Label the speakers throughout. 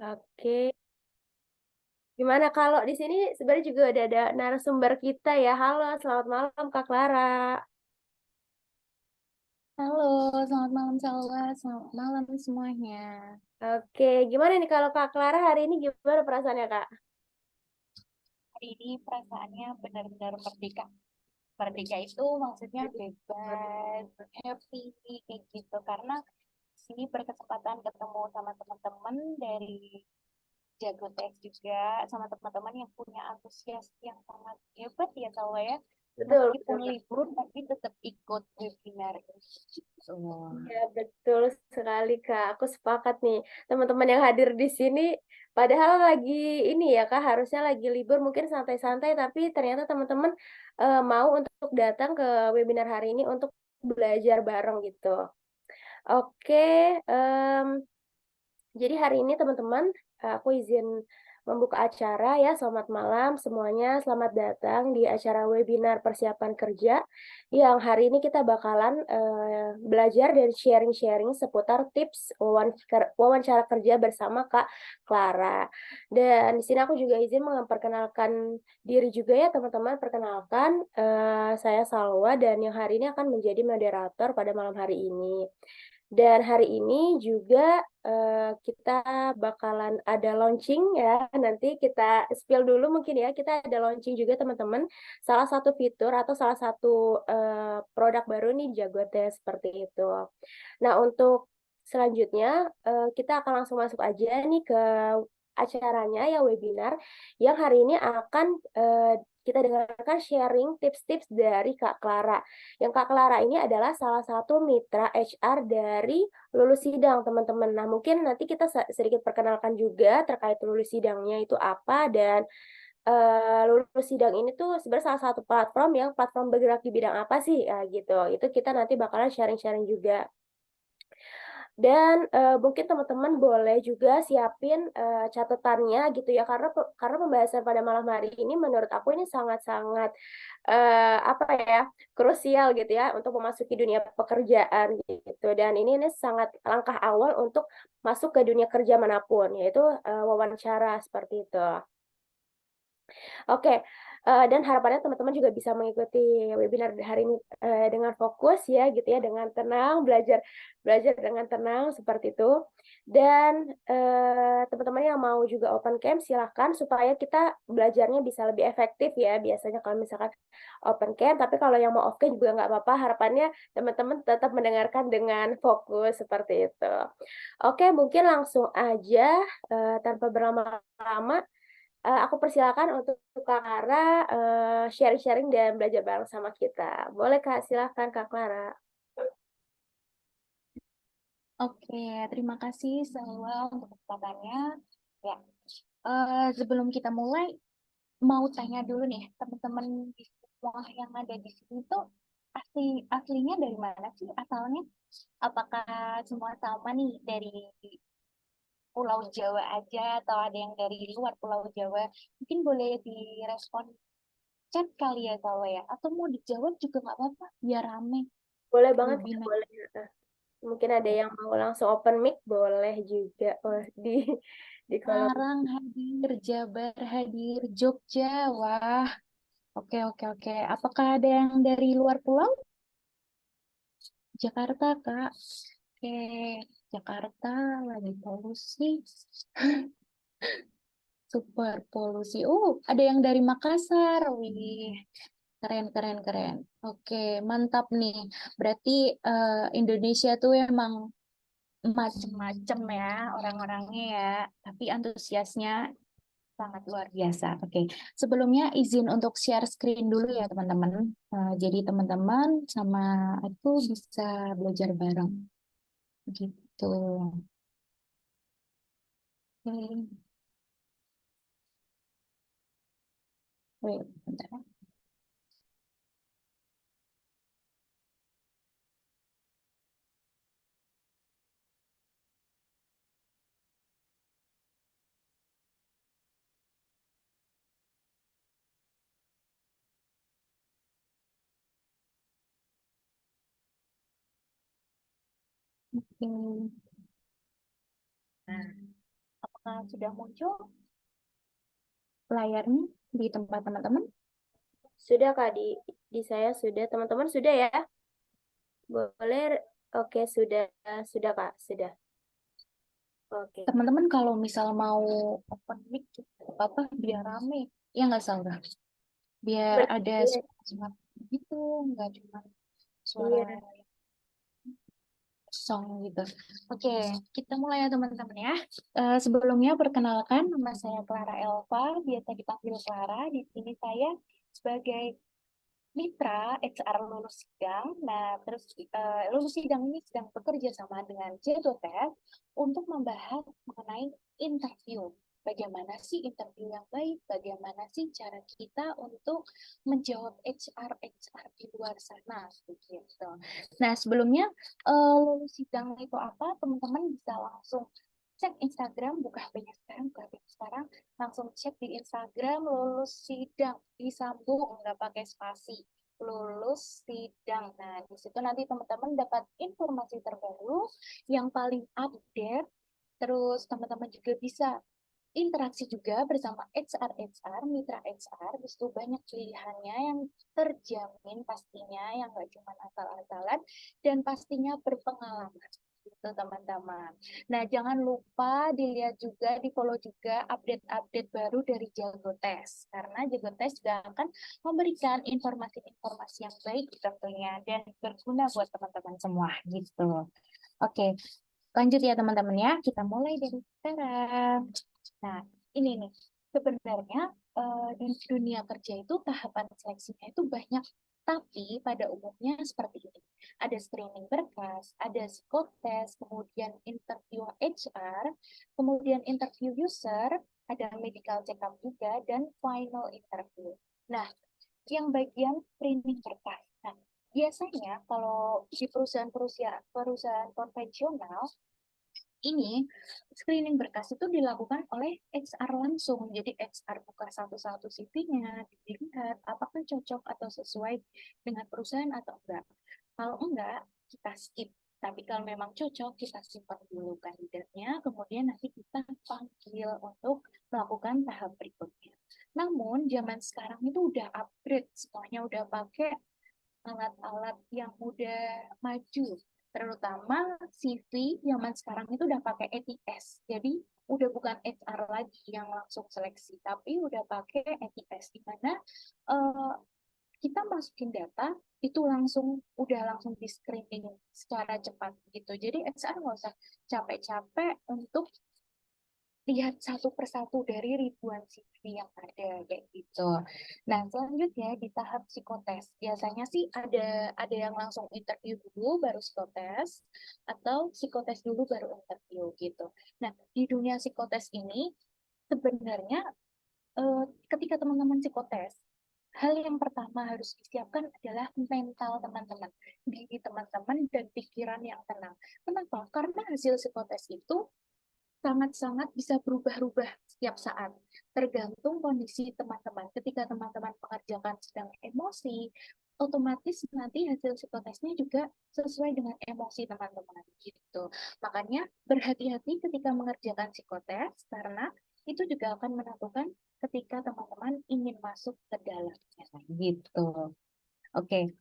Speaker 1: Oke, gimana kalau di sini sebenarnya juga udah ada narasumber kita ya. Halo, selamat malam Kak Clara.
Speaker 2: Halo, selamat malam Salwa, selamat malam semuanya.
Speaker 1: Oke, gimana nih kalau Kak Clara hari ini gimana perasaannya Kak?
Speaker 2: Hari ini perasaannya benar-benar merdeka. Merdeka itu maksudnya bebas, happy, kayak gitu. Karena di sini berkesempatan ketemu sama teman-teman dari Jagotek juga, sama teman-teman yang punya antusias yang sangat hebat ya Salwa ya.
Speaker 1: Betul,
Speaker 2: Meskipun
Speaker 1: betul Kak.
Speaker 2: libur, tapi tetap ikut webinar ini. Gitu.
Speaker 1: Iya, betul sekali Kak. Aku sepakat nih. Teman-teman yang hadir di sini padahal lagi ini ya Kak, harusnya lagi libur mungkin santai-santai tapi ternyata teman-teman mau untuk datang ke webinar hari ini untuk belajar bareng gitu. Oke, jadi hari ini teman-teman, aku izin membuka acara ya. Selamat malam semuanya, selamat datang di acara webinar persiapan kerja yang hari ini kita bakalan belajar dan sharing-sharing seputar tips wawancara kerja bersama Kak Clara. Dan di sini aku juga izin memperkenalkan diri juga ya teman-teman. Perkenalkan, saya Salwa dan yang hari ini akan menjadi moderator pada malam hari ini. Dan hari ini juga kita bakalan ada launching ya. Nanti kita spill dulu mungkin ya. Kita ada launching juga teman-teman. Salah satu fitur atau salah satu produk baru nih Jagote seperti itu. Nah, untuk selanjutnya kita akan langsung masuk aja nih ke acaranya ya webinar yang hari ini akan kita dengarkan sharing tips-tips dari Kak Clara. Yang Kak Clara ini adalah salah satu mitra HR dari lulus sidang, teman-teman. Nah, mungkin nanti kita sedikit perkenalkan juga terkait lulus sidangnya itu apa dan lulus sidang ini tuh sebenarnya salah satu platform bergerak di bidang apa sih ya gitu. Itu kita nanti bakalan sharing-sharing juga. Dan mungkin teman-teman boleh juga siapin catatannya gitu ya karena pembahasan pada malam hari ini menurut aku ini sangat-sangat apa ya krusial gitu ya untuk memasuki dunia pekerjaan gitu dan ini sangat langkah awal untuk masuk ke dunia kerja manapun yaitu wawancara seperti itu. Oke, dan harapannya teman-teman juga bisa mengikuti webinar hari ini dengan fokus ya gitu ya, dengan tenang, belajar belajar dengan tenang seperti itu. Dan teman-teman yang mau juga open camp silahkan supaya kita belajarnya bisa lebih efektif ya. Biasanya kalau misalkan open camp, tapi kalau yang mau off camp juga nggak apa-apa. Harapannya teman-teman tetap mendengarkan dengan fokus seperti itu. Oke, mungkin langsung aja tanpa berlama-lama. Aku persilakan untuk Kak Clara sharing-sharing dan belajar bareng sama kita. Boleh Kak, silakan Kak Clara.
Speaker 2: Oke, terima kasih Salwa untuk kesempatannya. Ya, sebelum kita mulai, mau tanya dulu nih, teman-teman di semua yang ada di sini tuh aslinya dari mana sih asalnya? Apakah semua sama nih dari Pulau Jawa aja atau ada yang dari luar Pulau Jawa? Mungkin boleh direspon chat kali ya kalau ya, atau mau dijawab juga nggak apa-apa, biar rame
Speaker 1: Boleh banget Kak,
Speaker 2: webinar.
Speaker 1: boleh. Mungkin ada yang mau langsung open mic, boleh juga di kolom.
Speaker 2: Semarang hadir, Jabar hadir, Jogja, wah. Oke, oke, oke. Apakah ada yang dari luar pulau? Jakarta, Kak. Oke, Jakarta lagi polusi. Super polusi. Ada yang dari Makassar. Wih, keren, keren, keren. Oke, mantap nih. Berarti Indonesia tuh emang macem-macem ya orang-orangnya ya. Tapi antusiasnya sangat luar biasa. Oke, sebelumnya izin untuk share screen dulu ya teman-teman. Jadi teman-teman sama aku bisa belajar bareng. Gitu. Oke. Wait, bentar. Oke. Apakah sudah muncul layarnya di tempat teman-teman?
Speaker 1: Sudah Kak, di saya sudah. Teman-teman sudah ya? Boleh. Oke, sudah Kak, sudah. Oke.
Speaker 2: Teman-teman kalau misal mau open mic apa biar rame, ya nggak salah. Biar ada
Speaker 1: Iya,
Speaker 2: suara gitu, nggak cuma suara
Speaker 1: iya.
Speaker 2: song gitu. Oke, kita mulai ya teman-teman ya. Sebelumnya perkenalkan, nama saya Clara Elva, biasa dipanggil Clara. Di sini saya sebagai mitra HR lulus sidang. Nah, terus lulus sidang ini sedang bekerja sama dengan Jagotes untuk membahas mengenai interview. Bagaimana sih interview yang baik? Bagaimana sih cara kita untuk menjawab HR di luar sana? Begitu. Nah, sebelumnya lulus sidang itu apa? Teman-teman bisa langsung cek Instagram, buka HP-nya sekarang, langsung cek di Instagram lulus sidang, disambung, nggak pakai spasi, lulus sidang. Nah, di situ nanti teman-teman dapat informasi terbaru yang paling update, terus teman-teman juga bisa interaksi juga bersama HR, mitra HR, di situ banyak pilihannya yang terjamin pastinya, yang nggak cuma asal-asalan, dan pastinya berpengalaman. Gitu teman-teman. Nah, jangan lupa dilihat juga, di follow juga update-update baru dari Jagotes. Karena Jagotes juga akan memberikan informasi-informasi yang baik tentunya dan berguna buat teman-teman semua gitu. Oke, lanjut ya teman-teman ya. Kita mulai dari sekarang. Nah, ini nih, sebenarnya di dunia kerja itu tahapan seleksinya itu banyak, tapi pada umumnya seperti ini. Ada screening berkas, ada psikotes, kemudian interview HR, kemudian interview user, ada medical check-up juga, dan final interview. Nah, yang bagian screening berkas. Nah, biasanya kalau di perusahaan konvensional, ini screening berkas itu dilakukan oleh HR langsung. Jadi HR buka satu-satu CV-nya, dilihat apakah cocok atau sesuai dengan perusahaan atau enggak. Kalau enggak, kita skip. Tapi kalau memang cocok, kita simpan dulu kandidatnya, kemudian nanti kita panggil untuk melakukan tahap berikutnya. Namun, zaman sekarang itu udah upgrade, semuanya udah pakai alat-alat yang udah maju, terutama CV zaman sekarang itu udah pakai ATS. Jadi udah bukan HR lagi yang langsung seleksi, tapi udah pakai ATS di mana uh, kita masukin data itu langsung di screening secara cepat gitu. Jadi HR nggak usah capek-capek untuk lihat satu persatu dari ribuan CV yang ada kayak gitu. Nah, selanjutnya di tahap psikotes. Biasanya sih ada yang langsung interview dulu baru psikotes, atau psikotes dulu baru interview gitu. Nah, di dunia psikotes ini sebenarnya ketika teman-teman psikotes, hal yang pertama harus disiapkan adalah mental teman-teman, diri teman-teman dan pikiran yang tenang. Kenapa? Karena hasil psikotes itu sangat-sangat bisa berubah-ubah setiap saat, tergantung kondisi teman-teman. Ketika teman-teman mengerjakan sedang emosi, otomatis nanti hasil psikotesnya juga sesuai dengan emosi teman-teman gitu. Makanya berhati-hati ketika mengerjakan psikotes, karena itu juga akan menentukan ketika teman-teman ingin masuk ke dalamnya gitu. Oke,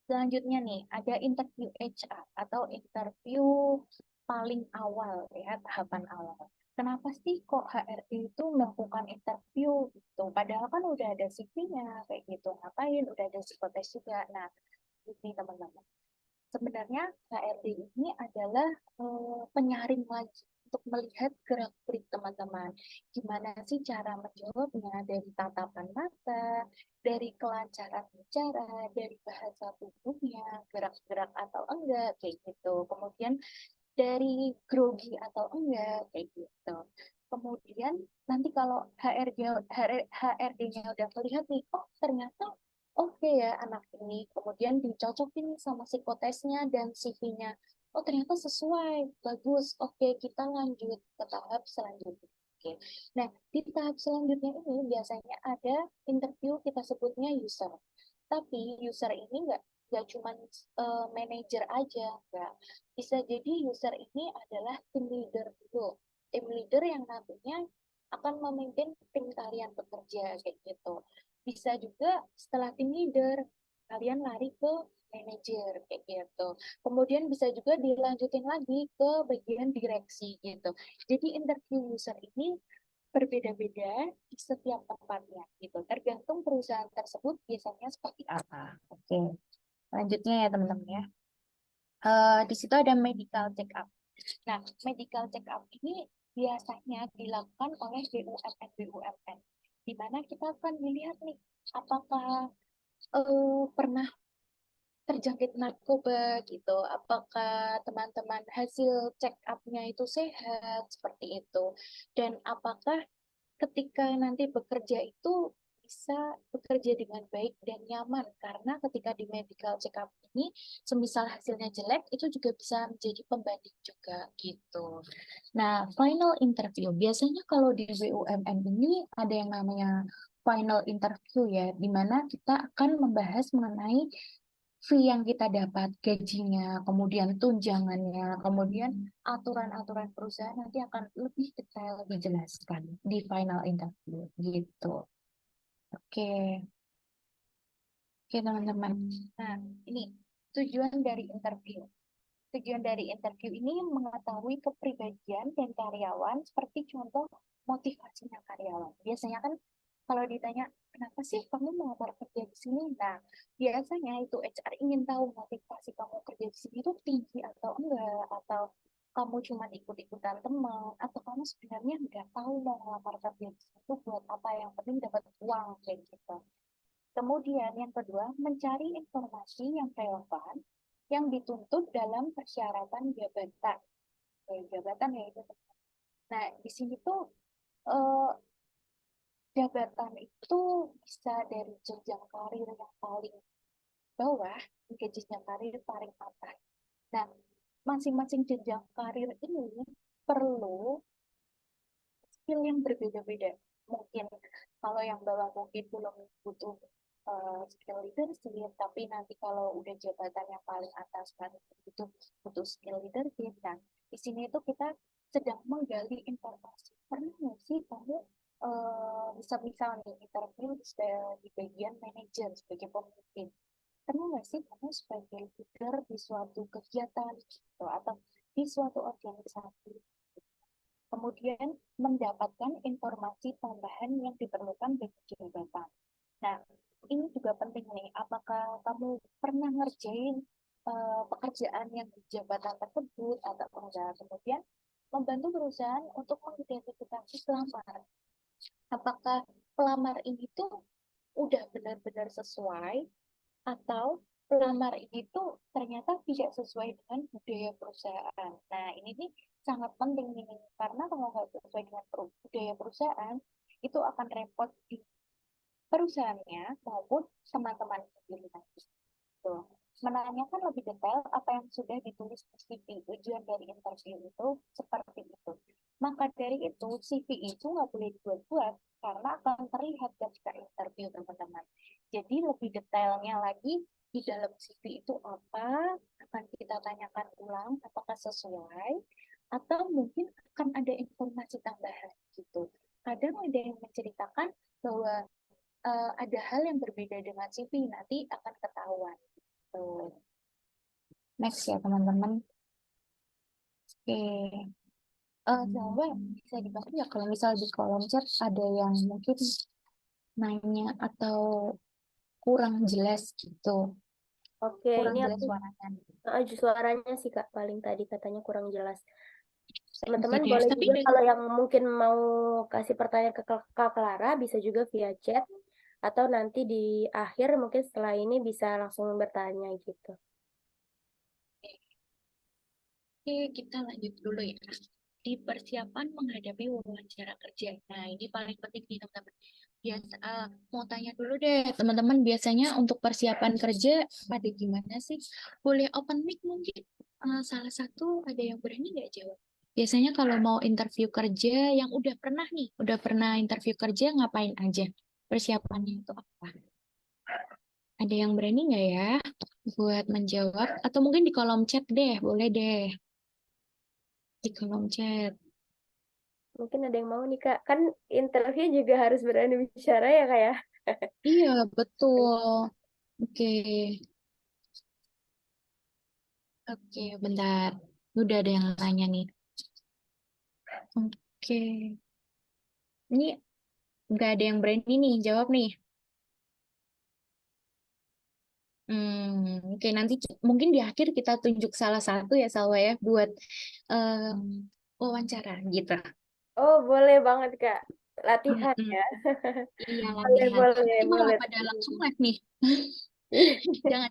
Speaker 2: selanjutnya nih, ada interview HR atau interview paling awal ya, tahapan awal. Kenapa sih kok HRD itu melakukan interview gitu? Padahal kan udah ada CV-nya kayak gitu. Ngapain? Udah ada psikotes juga. Nah, ini teman-teman. Sebenarnya HRD ini adalah penyaring lagi untuk melihat gerak-gerik teman-teman. Gimana sih cara menjawabnya, dari tatapan mata, dari kelancaran bicara, dari bahasa tubuhnya, gerak-gerak atau enggak, kayak gitu. Kemudian dari grogi atau enggak, kayak gitu. Kemudian nanti kalau HRD-nya udah melihat nih, oh ternyata oke ya anak ini, kemudian dicocokin sama psikotesnya dan CV-nya. Oh ternyata sesuai, bagus, oke kita lanjut ke tahap selanjutnya. Oke. Nah, di tahap selanjutnya ini biasanya ada interview, kita sebutnya user. Tapi user ini nggak cuma manajer aja, nggak. Bisa jadi user ini adalah tim leader dulu. tim leader yang nantinya akan memimpin tim kalian bekerja kayak gitu. Bisa juga setelah tim leader kalian lari ke manajer kayak gitu. Kemudian bisa juga dilanjutin lagi ke bagian direksi gitu. Jadi interview user ini berbeda-beda di setiap tempatnya gitu. Tergantung perusahaan tersebut biasanya seperti apa. Oke, lanjutnya ya teman-teman ya. Di situ ada medical check up. Nah, medical check up ini biasanya dilakukan oleh BUMN-BUMN, di mana kita akan melihat nih, apakah pernah terjangkit narkoba gitu, apakah teman-teman hasil check up-nya itu sehat, seperti itu. Dan apakah ketika nanti bekerja itu bisa bekerja dengan baik dan nyaman karena ketika di medical check up ini semisal hasilnya jelek itu juga bisa menjadi pembanding juga gitu. Nah, final interview biasanya kalau di BUMN ini ada yang namanya final interview ya, di mana kita akan membahas mengenai fee yang kita dapat, gajinya, kemudian tunjangannya, kemudian aturan-aturan perusahaan nanti akan lebih detail dijelaskan di final interview gitu. Oke, oke teman-teman. Nah, ini tujuan dari interview. Tujuan dari interview ini mengetahui kepribadian dan karyawan seperti contoh motivasinya karyawan. Biasanya kan kalau ditanya, kenapa sih kamu melamar kerja di sini? Nah, biasanya itu HR ingin tahu motivasi kamu kerja di sini itu tinggi atau enggak, atau kamu cuma ikut-ikutan teman, atau kamu sebenarnya nggak tahu mau melamar kerja di sini itu buat apa, yang penting dapat uang, kayak gitu. Kemudian yang kedua, mencari informasi yang relevan yang dituntut dalam persyaratan jabatan. Jabatan ya itu. Nah, di sini tuh eh, jabatan itu bisa dari jenjang karir yang paling bawah hingga jenjang karir paling atas. Nah, masing-masing jenjang karir ini perlu skill yang berbeda-beda. Mungkin kalau yang bawah mungkin belum butuh skill leadership, tapi nanti kalau udah jabatan yang paling atas kan butuh butuh skill leadership. Nah, di sini itu kita sedang menggali informasi. Pernah nggak sih kamu bisa nih interview di bagian manajer sebagai pemimpin? Pernah nggak sih kamu sebagai leader di suatu kegiatan gitu, atau di suatu organisasi? Kemudian mendapatkan informasi tambahan yang diperlukan bagi jabatan. Nah, ini juga penting nih, apakah kamu pernah ngerjain pekerjaan yang di jabatan tersebut atau enggak. Kemudian membantu perusahaan untuk mengidentifikasi pelamar. Apakah pelamar ini tuh udah benar-benar sesuai, atau pelamar ini tuh ternyata tidak sesuai dengan budaya perusahaan. Nah, ini nih sangat penting nih, karena kalau nggak sesuai dengan budaya perusahaan, itu akan repot di perusahaannya maupun teman-teman sendiri nanti. Tuh. Menanyakan lebih detail apa yang sudah ditulis di CV. Tujuan dari interview itu seperti itu. Maka dari itu, CV itu nggak boleh dibuat-buat karena akan terlihat ketika interview, teman-teman. Jadi lebih detailnya lagi di dalam CV itu apa, akan kita tanyakan ulang apakah sesuai, atau mungkin akan ada informasi tambahan gitu. Kadang ada yang menceritakan bahwa ada hal yang berbeda dengan CV, nanti akan ketahuan. Tuh. Next ya teman-teman. Oke. Coba bisa dibantu ya kalau misal di kolom chat ada yang mungkin nanya atau kurang jelas gitu.
Speaker 1: Oke,
Speaker 2: Kurang
Speaker 1: ini
Speaker 2: jelas
Speaker 1: aku
Speaker 2: suaranya.
Speaker 1: suaranya sih Kak paling tadi katanya kurang jelas.
Speaker 2: Oke
Speaker 1: Teman-teman
Speaker 2: deh,
Speaker 1: boleh
Speaker 2: tapi
Speaker 1: juga kalau yang mungkin mau kasih pertanyaan ke Kak Clara bisa juga via chat atau nanti di akhir mungkin setelah ini bisa langsung bertanya gitu.
Speaker 2: oke, kita lanjut dulu ya. Di persiapan menghadapi wawancara kerja. Nah, ini paling penting nih teman-teman. Biasa, mau tanya dulu deh, teman-teman biasanya untuk persiapan kerja pada gimana sih? Boleh open mic mungkin? Salah satu ada yang berani nggak jawab? Biasanya kalau mau interview kerja yang udah pernah interview kerja ngapain aja? Persiapannya itu apa? Ada yang berani nggak ya buat menjawab? Atau mungkin di kolom chat deh, boleh deh di kolom chat.
Speaker 1: Mungkin ada yang mau nih Kak. Kan interview juga harus berani bicara ya Kak ya.
Speaker 2: Iya, betul. Oke, oke, bentar. Udah ada yang nanya nih. Oke, ini nggak ada yang berani nih jawab nih. Oke, nanti mungkin di akhir kita tunjuk salah satu ya, Salwa ya, buat wawancara gitu.
Speaker 1: Oh boleh banget Kak. Latihan
Speaker 2: Mm-mm.
Speaker 1: ya.
Speaker 2: Iya,
Speaker 1: Boleh,
Speaker 2: latihan.
Speaker 1: boleh,
Speaker 2: Nanti malah
Speaker 1: boleh.
Speaker 2: pada langsung live nih. Jangan,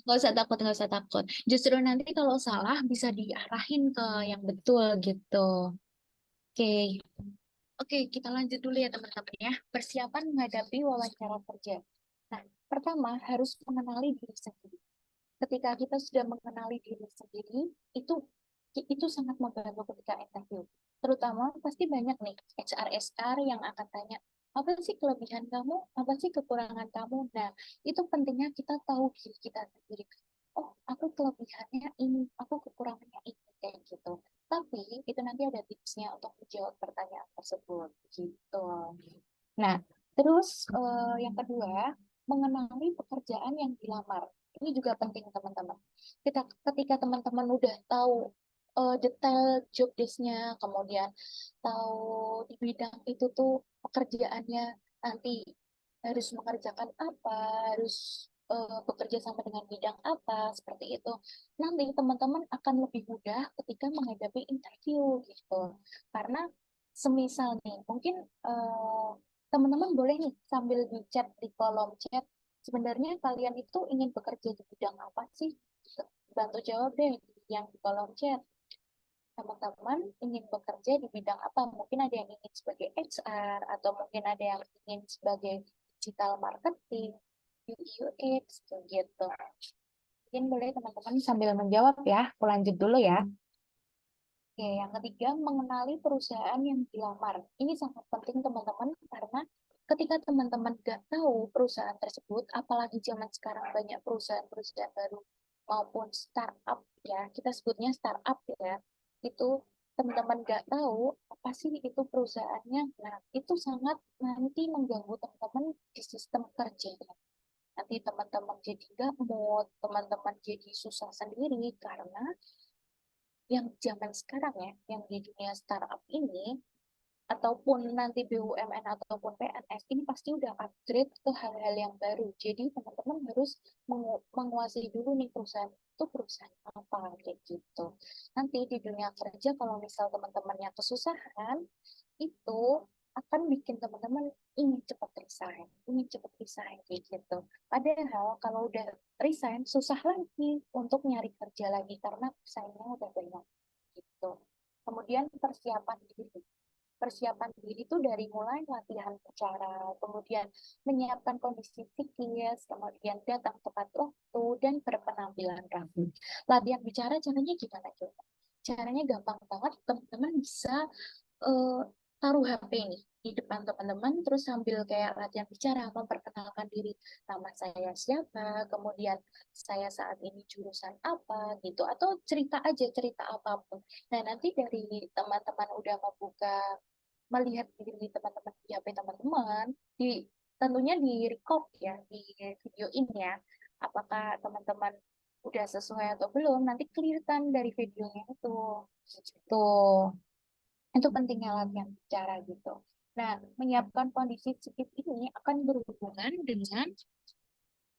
Speaker 2: nggak usah takut, nggak usah takut. Justru nanti kalau salah bisa diarahin ke yang betul gitu. Oke, oke, kita lanjut dulu ya teman-teman ya. Persiapan menghadapi wawancara kerja. Nah, pertama harus mengenali diri sendiri. Ketika kita sudah mengenali diri sendiri, itu sangat membantu ketika interview. Terutama pasti banyak nih HR yang akan tanya, apa sih kelebihan kamu, apa sih kekurangan kamu. Nah, itu pentingnya kita tahu diri kita sendiri. Oh, aku kelebihannya ini, aku kekurangannya ini, kayak gitu. Tapi itu nanti ada tipsnya untuk menjawab pertanyaan tersebut gitu. Nah, terus yang kedua, mengenali pekerjaan yang dilamar. Ini juga penting teman-teman. Ketika teman-teman udah tahu detail job desk-nya, kemudian tahu di bidang itu tuh pekerjaannya nanti harus mengerjakan apa, harus bekerja sama dengan bidang apa, seperti itu. Nanti teman-teman akan lebih mudah ketika menghadapi interview gitu. Karena semisal nih, mungkin teman-teman boleh nih sambil di chat di kolom chat, sebenarnya kalian itu ingin bekerja di bidang apa sih? Bantu jawab deh yang di kolom chat. Teman-teman ingin bekerja di bidang apa? Mungkin ada yang ingin sebagai HR, atau mungkin ada yang ingin sebagai digital marketing, UI UX, gitu. Mungkin boleh teman-teman sambil menjawab ya. Aku lanjut dulu ya. Oke, yang ketiga, mengenali perusahaan yang dilamar. Ini sangat penting teman-teman, karena ketika teman-teman nggak tahu perusahaan tersebut, apalagi zaman sekarang banyak perusahaan-perusahaan baru maupun startup ya, kita sebutnya startup ya, itu teman-teman nggak tahu apa sih itu perusahaannya. Nah, itu sangat nanti mengganggu teman-teman di sistem kerjanya. Nanti teman-teman jadi nggak mood, teman-teman jadi susah sendiri karena yang zaman sekarang ya, yang di dunia startup ini, ataupun nanti BUMN ataupun PNS, ini pasti udah upgrade ke hal-hal yang baru. Jadi teman-teman harus menguasai dulu nih perusahaan itu perusahaan apa, kayak gitu. Nanti di dunia kerja, kalau misal teman-temannya kesusahan, itu akan bikin teman-teman ingin cepat resign, kayak gitu. Padahal kalau udah resign, susah lagi untuk nyari kerja lagi karena saingnya udah banyak gitu. Kemudian persiapan diri. Persiapan diri itu dari mulai latihan bicara, kemudian menyiapkan kondisi psikis, kemudian datang tepat waktu, dan berpenampilan rapi. Latihan bicara caranya gimana coba? Caranya gampang banget, teman-teman bisa eh, taruh HP nih di depan teman-teman, terus sambil kayak latihan bicara, memperkenalkan diri, nama saya siapa, kemudian saya saat ini jurusan apa, gitu, atau cerita aja, cerita apapun. Nah, nanti dari teman-teman udah membuka, melihat diri teman-teman di HP teman-teman, tentunya di record ya, di videoin ya, apakah teman-teman udah sesuai atau belum, nanti kelihatan dari videonya itu. Gitu. Itu pentingnya latihan bicara gitu. Nah, menyiapkan kondisi psikis ini akan berhubungan dengan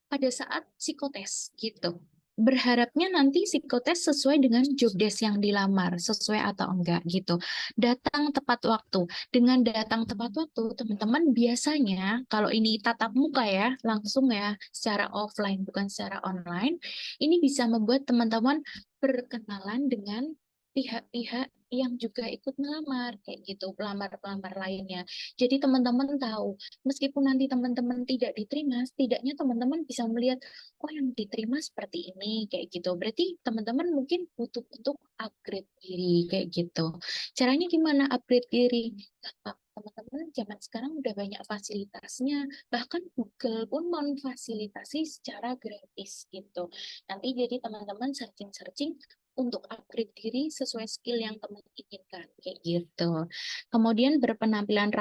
Speaker 2: pada saat psikotes gitu. Berharapnya nanti psikotes sesuai dengan job desk yang dilamar, sesuai atau enggak gitu. Datang tepat waktu. Dengan datang tepat waktu, teman-teman biasanya kalau ini tatap muka ya, langsung ya, secara offline bukan secara online, ini bisa membuat teman-teman berkenalan dengan pihak-pihak yang juga ikut melamar kayak gitu, pelamar-pelamar lainnya. Jadi teman-teman tahu, meskipun nanti teman-teman tidak diterima, setidaknya teman-teman bisa melihat, oh yang diterima seperti ini, kayak gitu. Berarti teman-teman mungkin butuh untuk upgrade diri, kayak gitu. Caranya gimana upgrade diri? Gampang. Teman-teman zaman sekarang udah banyak fasilitasnya, bahkan Google pun memfasilitasi secara gratis gitu. Nanti jadi teman-teman searching-searching, untuk upgrade diri sesuai skill yang teman inginkan kayak gitu. Kemudian berpenampilan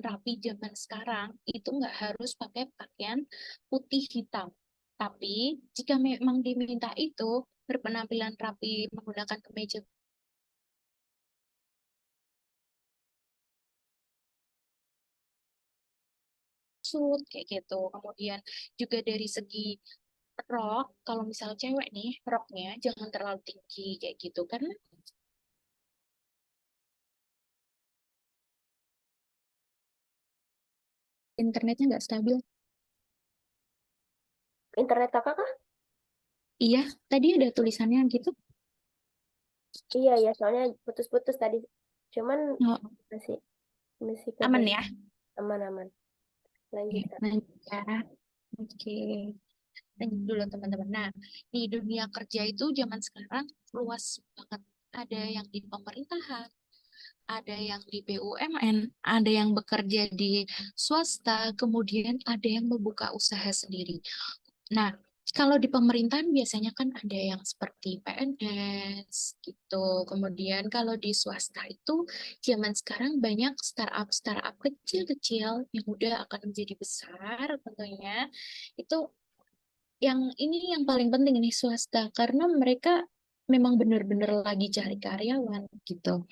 Speaker 2: rapi zaman sekarang itu nggak harus pakai pakaian putih hitam. Tapi jika memang diminta itu berpenampilan rapi menggunakan kemeja suit kayak gitu. Kemudian juga dari segi rok, kalau misal cewek nih, roknya jangan terlalu tinggi kayak gitu. Karena internetnya nggak stabil.
Speaker 1: Internet kakak kah?
Speaker 2: Iya, tadi ada tulisannya gitu.
Speaker 1: Iya ya, soalnya putus-putus tadi. Cuman
Speaker 2: Oh,
Speaker 1: masih masih
Speaker 2: aman
Speaker 1: kedengaran
Speaker 2: ya.
Speaker 1: aman-aman. Lanjut Kak.
Speaker 2: Lanjut ya. Oke. Lanjut dulu teman-teman. Nah, di dunia kerja itu zaman sekarang luas banget. Ada yang di pemerintahan, ada yang di BUMN, ada yang bekerja di swasta, kemudian ada yang membuka usaha sendiri. Nah, kalau di pemerintahan biasanya kan ada yang seperti PNS gitu. Kemudian kalau di swasta itu zaman sekarang banyak startup-startup kecil-kecil yang udah akan menjadi besar tentunya. Itu yang ini yang paling penting nih swasta karena mereka memang benar-benar lagi cari karyawan gitu.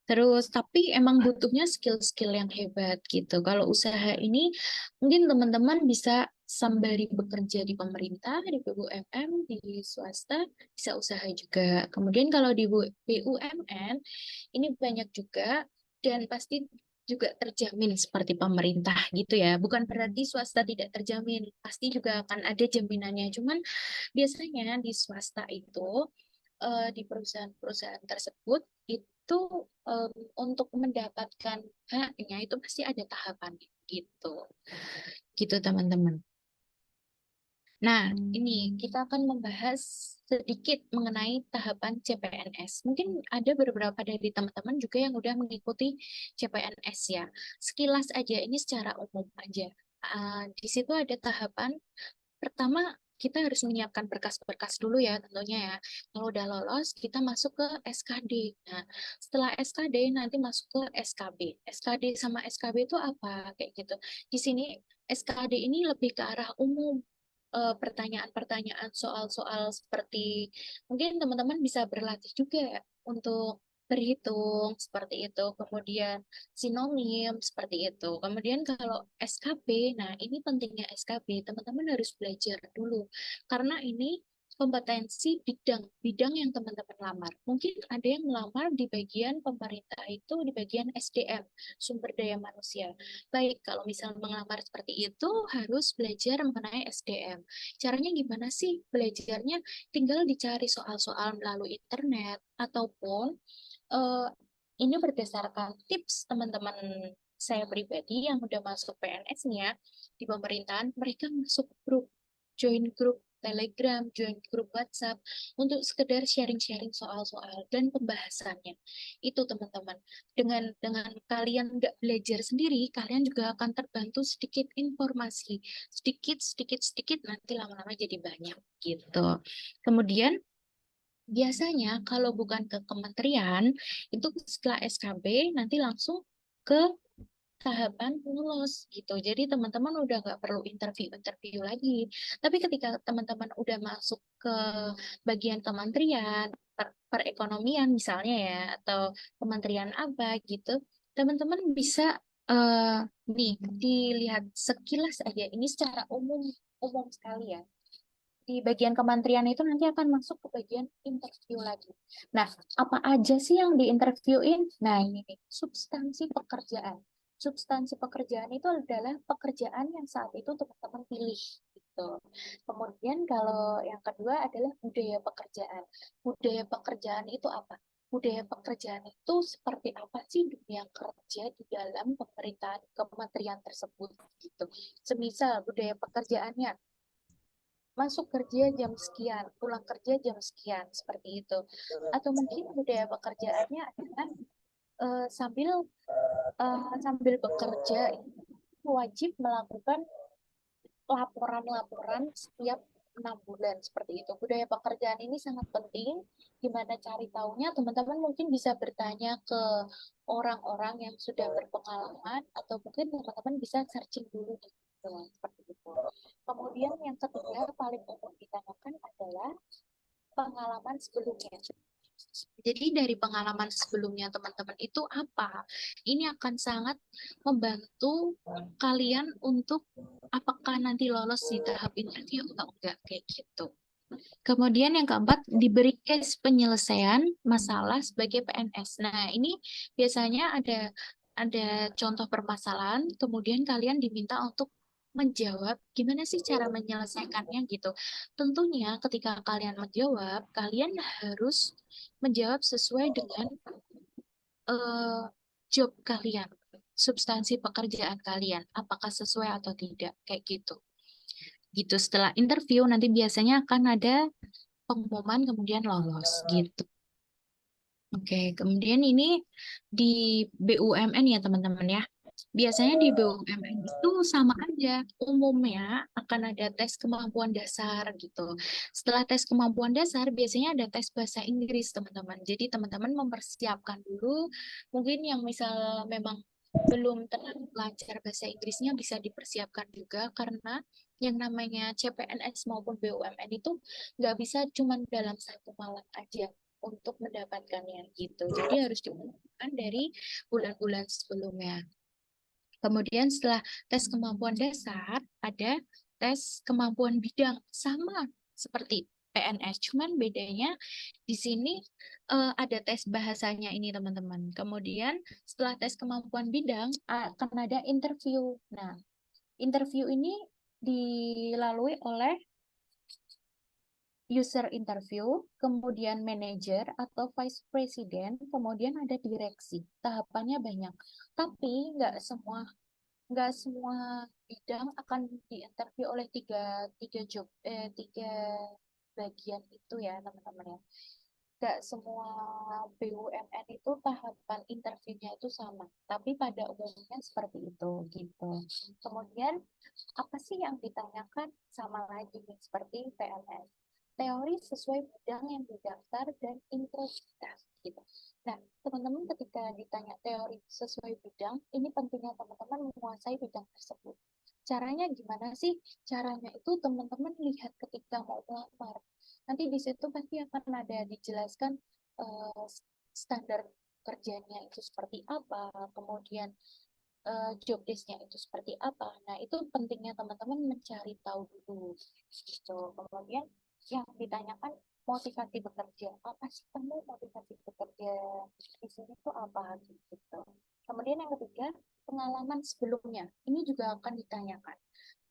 Speaker 2: Terus, tapi emang butuhnya skill-skill yang hebat gitu. Kalau usaha ini, mungkin teman-teman bisa sembari bekerja di pemerintah, di BUMN, di swasta, bisa usaha juga. Kemudian kalau di BUMN, ini banyak juga, dan pasti juga terjamin seperti pemerintah gitu ya. Bukan berarti swasta tidak terjamin, pasti juga akan ada jaminannya. Cuman biasanya di swasta itu di perusahaan-perusahaan tersebut itu untuk mendapatkan haknya itu pasti ada tahapan gitu. Gitu teman-teman. Nah, ini kita akan membahas sedikit mengenai tahapan CPNS. Mungkin ada beberapa dari teman-teman juga yang udah mengikuti CPNS ya. Sekilas aja ini secara umum aja. Di situ ada tahapan pertama kita harus menyiapkan berkas-berkas dulu ya tentunya ya. Kalau udah lolos kita masuk ke SKD. Nah, setelah SKD nanti masuk ke SKB. SKD sama SKB itu apa kayak gitu. Di sini SKD ini lebih ke arah umum. Pertanyaan-pertanyaan soal-soal seperti mungkin teman-teman bisa berlatih juga ya untuk berhitung seperti itu. Kemudian sinonim seperti itu. Kemudian kalau SKB, nah ini pentingnya SKB, teman-teman harus belajar dulu karena ini kompetensi bidang yang teman-teman lamar. Mungkin ada yang melamar di bagian pemerintah itu di bagian SDM, sumber daya manusia. Baik, kalau misal mengelamar seperti itu harus belajar mengenai SDM. Caranya gimana sih belajarnya? Tinggal dicari soal-soal melalui internet ataupun eh, ini berdasarkan tips teman-teman saya pribadi yang udah masuk PNS-nya di pemerintahan, mereka masuk join grup Telegram, join grup WhatsApp untuk sekedar sharing-sharing soal-soal dan pembahasannya. Itu teman-teman. Dengan kalian nggak belajar sendiri, kalian juga akan terbantu sedikit informasi, sedikit sedikit sedikit nanti lama-lama jadi banyak gitu. Kemudian biasanya kalau bukan ke kementerian, itu setelah SKB nanti langsung ke tahapan lulus gitu. Jadi teman-teman udah nggak perlu interview-interview lagi. Tapi ketika teman-teman udah masuk ke bagian kementerian, perekonomian misalnya ya, atau kementerian apa gitu, teman-teman bisa nih dilihat sekilas aja. Ini secara umum umum sekali ya di bagian kementerian itu nanti akan masuk ke bagian interview lagi. Nah, apa aja sih yang diinterviewin? Nah, ini nih, substansi pekerjaan. Substansi pekerjaan itu adalah pekerjaan yang saat itu teman-teman pilih gitu. Kemudian kalau yang kedua adalah budaya pekerjaan. Budaya pekerjaan itu apa? Budaya pekerjaan itu seperti apa sih dunia kerja di dalam pemerintahan kementerian tersebut gitu. Semisal budaya pekerjaannya masuk kerja jam sekian, pulang kerja jam sekian, seperti itu. Atau mungkin budaya pekerjaannya adalah sambil bekerja wajib melakukan laporan-laporan setiap 6 bulan seperti itu. Budaya pekerjaan ini sangat penting. Gimana cari taunya? Teman-teman mungkin bisa bertanya ke orang-orang yang sudah berpengalaman atau mungkin teman-teman bisa searching dulu di Google seperti itu. Kemudian yang ketiga paling umum ditanyakan adalah pengalaman sebelumnya. Jadi dari pengalaman sebelumnya teman-teman itu apa? Ini akan sangat membantu kalian untuk apakah nanti lolos di tahap interview atau enggak kayak gitu. Kemudian yang keempat, diberi case penyelesaian masalah sebagai PNS. Nah, ini biasanya ada contoh permasalahan, kemudian kalian diminta untuk menjawab gimana sih cara menyelesaikannya gitu. Tentunya ketika kalian menjawab, kalian harus menjawab sesuai dengan eh, job kalian, substansi pekerjaan kalian, apakah sesuai atau tidak, kayak gitu. Gitu setelah interview nanti biasanya akan ada pengumuman kemudian lolos gitu. Oke, kemudian ini di BUMN ya teman-teman ya. Biasanya di BUMN itu sama aja, umumnya akan ada tes kemampuan dasar gitu. Setelah tes kemampuan dasar, biasanya ada tes bahasa Inggris teman-teman. Jadi teman-teman mempersiapkan dulu, mungkin yang misal memang belum terlalu lancar bahasa Inggrisnya bisa dipersiapkan juga karena yang namanya CPNS maupun BUMN itu nggak bisa cuma dalam satu malam aja untuk mendapatkannya gitu. Jadi harus diumumkan dari bulan-bulan sebelumnya. Kemudian setelah tes kemampuan dasar, ada tes kemampuan bidang sama seperti PNS, cuman bedanya di sini ada tes bahasanya ini teman-teman. Kemudian setelah tes kemampuan bidang akan ada interview. Nah, interview ini dilalui oleh user interview, kemudian manager atau vice president, kemudian ada direksi. Tahapannya banyak, tapi nggak semua bidang akan diinterview oleh tiga bagian itu ya teman-teman ya. Nggak semua BUMN itu tahapan interviewnya itu sama, tapi pada umumnya seperti itu gitu. Kemudian apa sih yang ditanyakan sama lagi nih, seperti PNS? Teori sesuai bidang yang didaftar dan integritas gitu. Nah, teman-teman ketika ditanya teori sesuai bidang, ini pentingnya teman-teman menguasai bidang tersebut. Caranya gimana sih? Caranya itu teman-teman lihat ketika mau melamar. Nanti di situ pasti akan ada dijelaskan eh, standar kerjanya itu seperti apa, kemudian job desk-nya itu seperti apa. Nah, itu pentingnya teman-teman mencari tahu dulu. Gitu. Kemudian yang ditanyakan motivasi bekerja. Apa sih kamu motivasi bekerja di sini tuh apa gitu. Kemudian yang ketiga, pengalaman sebelumnya. Ini juga akan ditanyakan.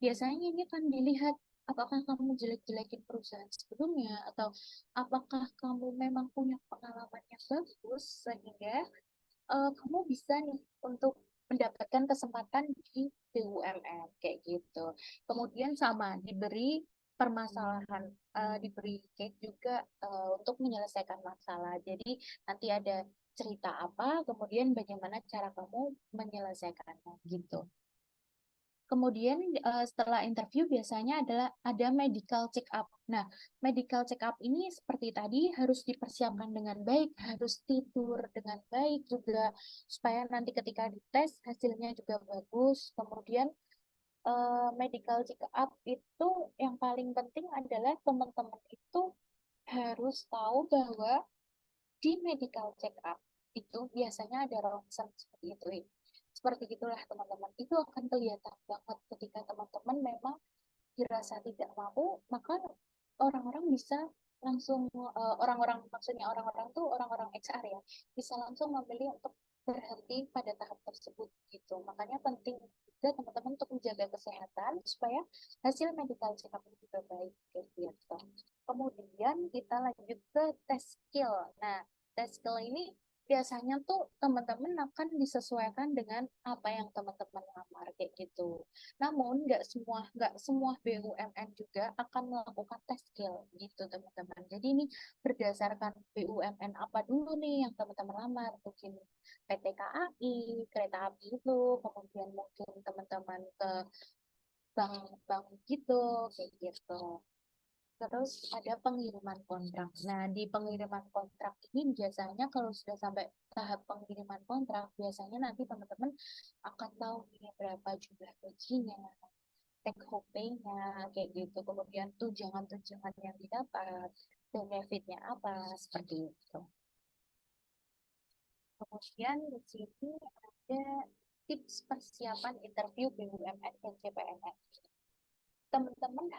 Speaker 2: Biasanya ini akan dilihat apakah kamu jelek-jelekin perusahaan sebelumnya atau apakah kamu memang punya pengalaman yang bagus sehingga kamu bisa nih untuk mendapatkan kesempatan di BUMN kayak gitu. Kemudian sama diberi permasalahan, diberi case juga untuk menyelesaikan masalah. Jadi nanti ada cerita apa, kemudian bagaimana cara kamu menyelesaikannya gitu. Kemudian setelah interview biasanya adalah ada medical check up. Nah, medical check up ini seperti tadi harus dipersiapkan dengan baik, harus tidur dengan baik juga supaya nanti ketika dites hasilnya juga bagus. Kemudian medical check up itu yang paling penting adalah teman-teman itu harus tahu bahwa di medical check up itu biasanya ada ronsen seperti itu. Seperti itulah teman-teman. Itu akan kelihatan banget ketika teman-teman memang dirasa tidak mampu, maka orang-orang bisa langsung orang-orang maksudnya orang-orang tuh orang-orang HR ya bisa langsung memilih untuk berhenti pada tahap tersebut gitu. Makanya penting juga teman-teman untuk menjaga kesehatan supaya hasil medical check up juga baik gitu. Kemudian kita lanjut ke tes skill. Nah, tes skill ini biasanya tuh teman-teman akan disesuaikan dengan apa yang teman-teman lamar kayak gitu. Namun nggak semua BUMN juga akan melakukan tes skill gitu teman-teman. Jadi ini berdasarkan BUMN apa dulu nih yang teman-teman lamar. Mungkin PT KAI, kereta api itu, kemudian mungkin teman-teman ke bank-bank gitu kayak gitu. Terus ada pengiriman kontrak. Nah, di pengiriman kontrak ini biasanya kalau sudah sampai tahap pengiriman kontrak, biasanya nanti teman-teman akan tahu ini berapa jumlah gajinya, take home pay-nya, kayak gitu. Kemudian tunjangan-tunjangan yang didapat, benefitnya apa, seperti itu. Kemudian di sini ada tips persiapan interview BUMN dan CPNS. Teman-teman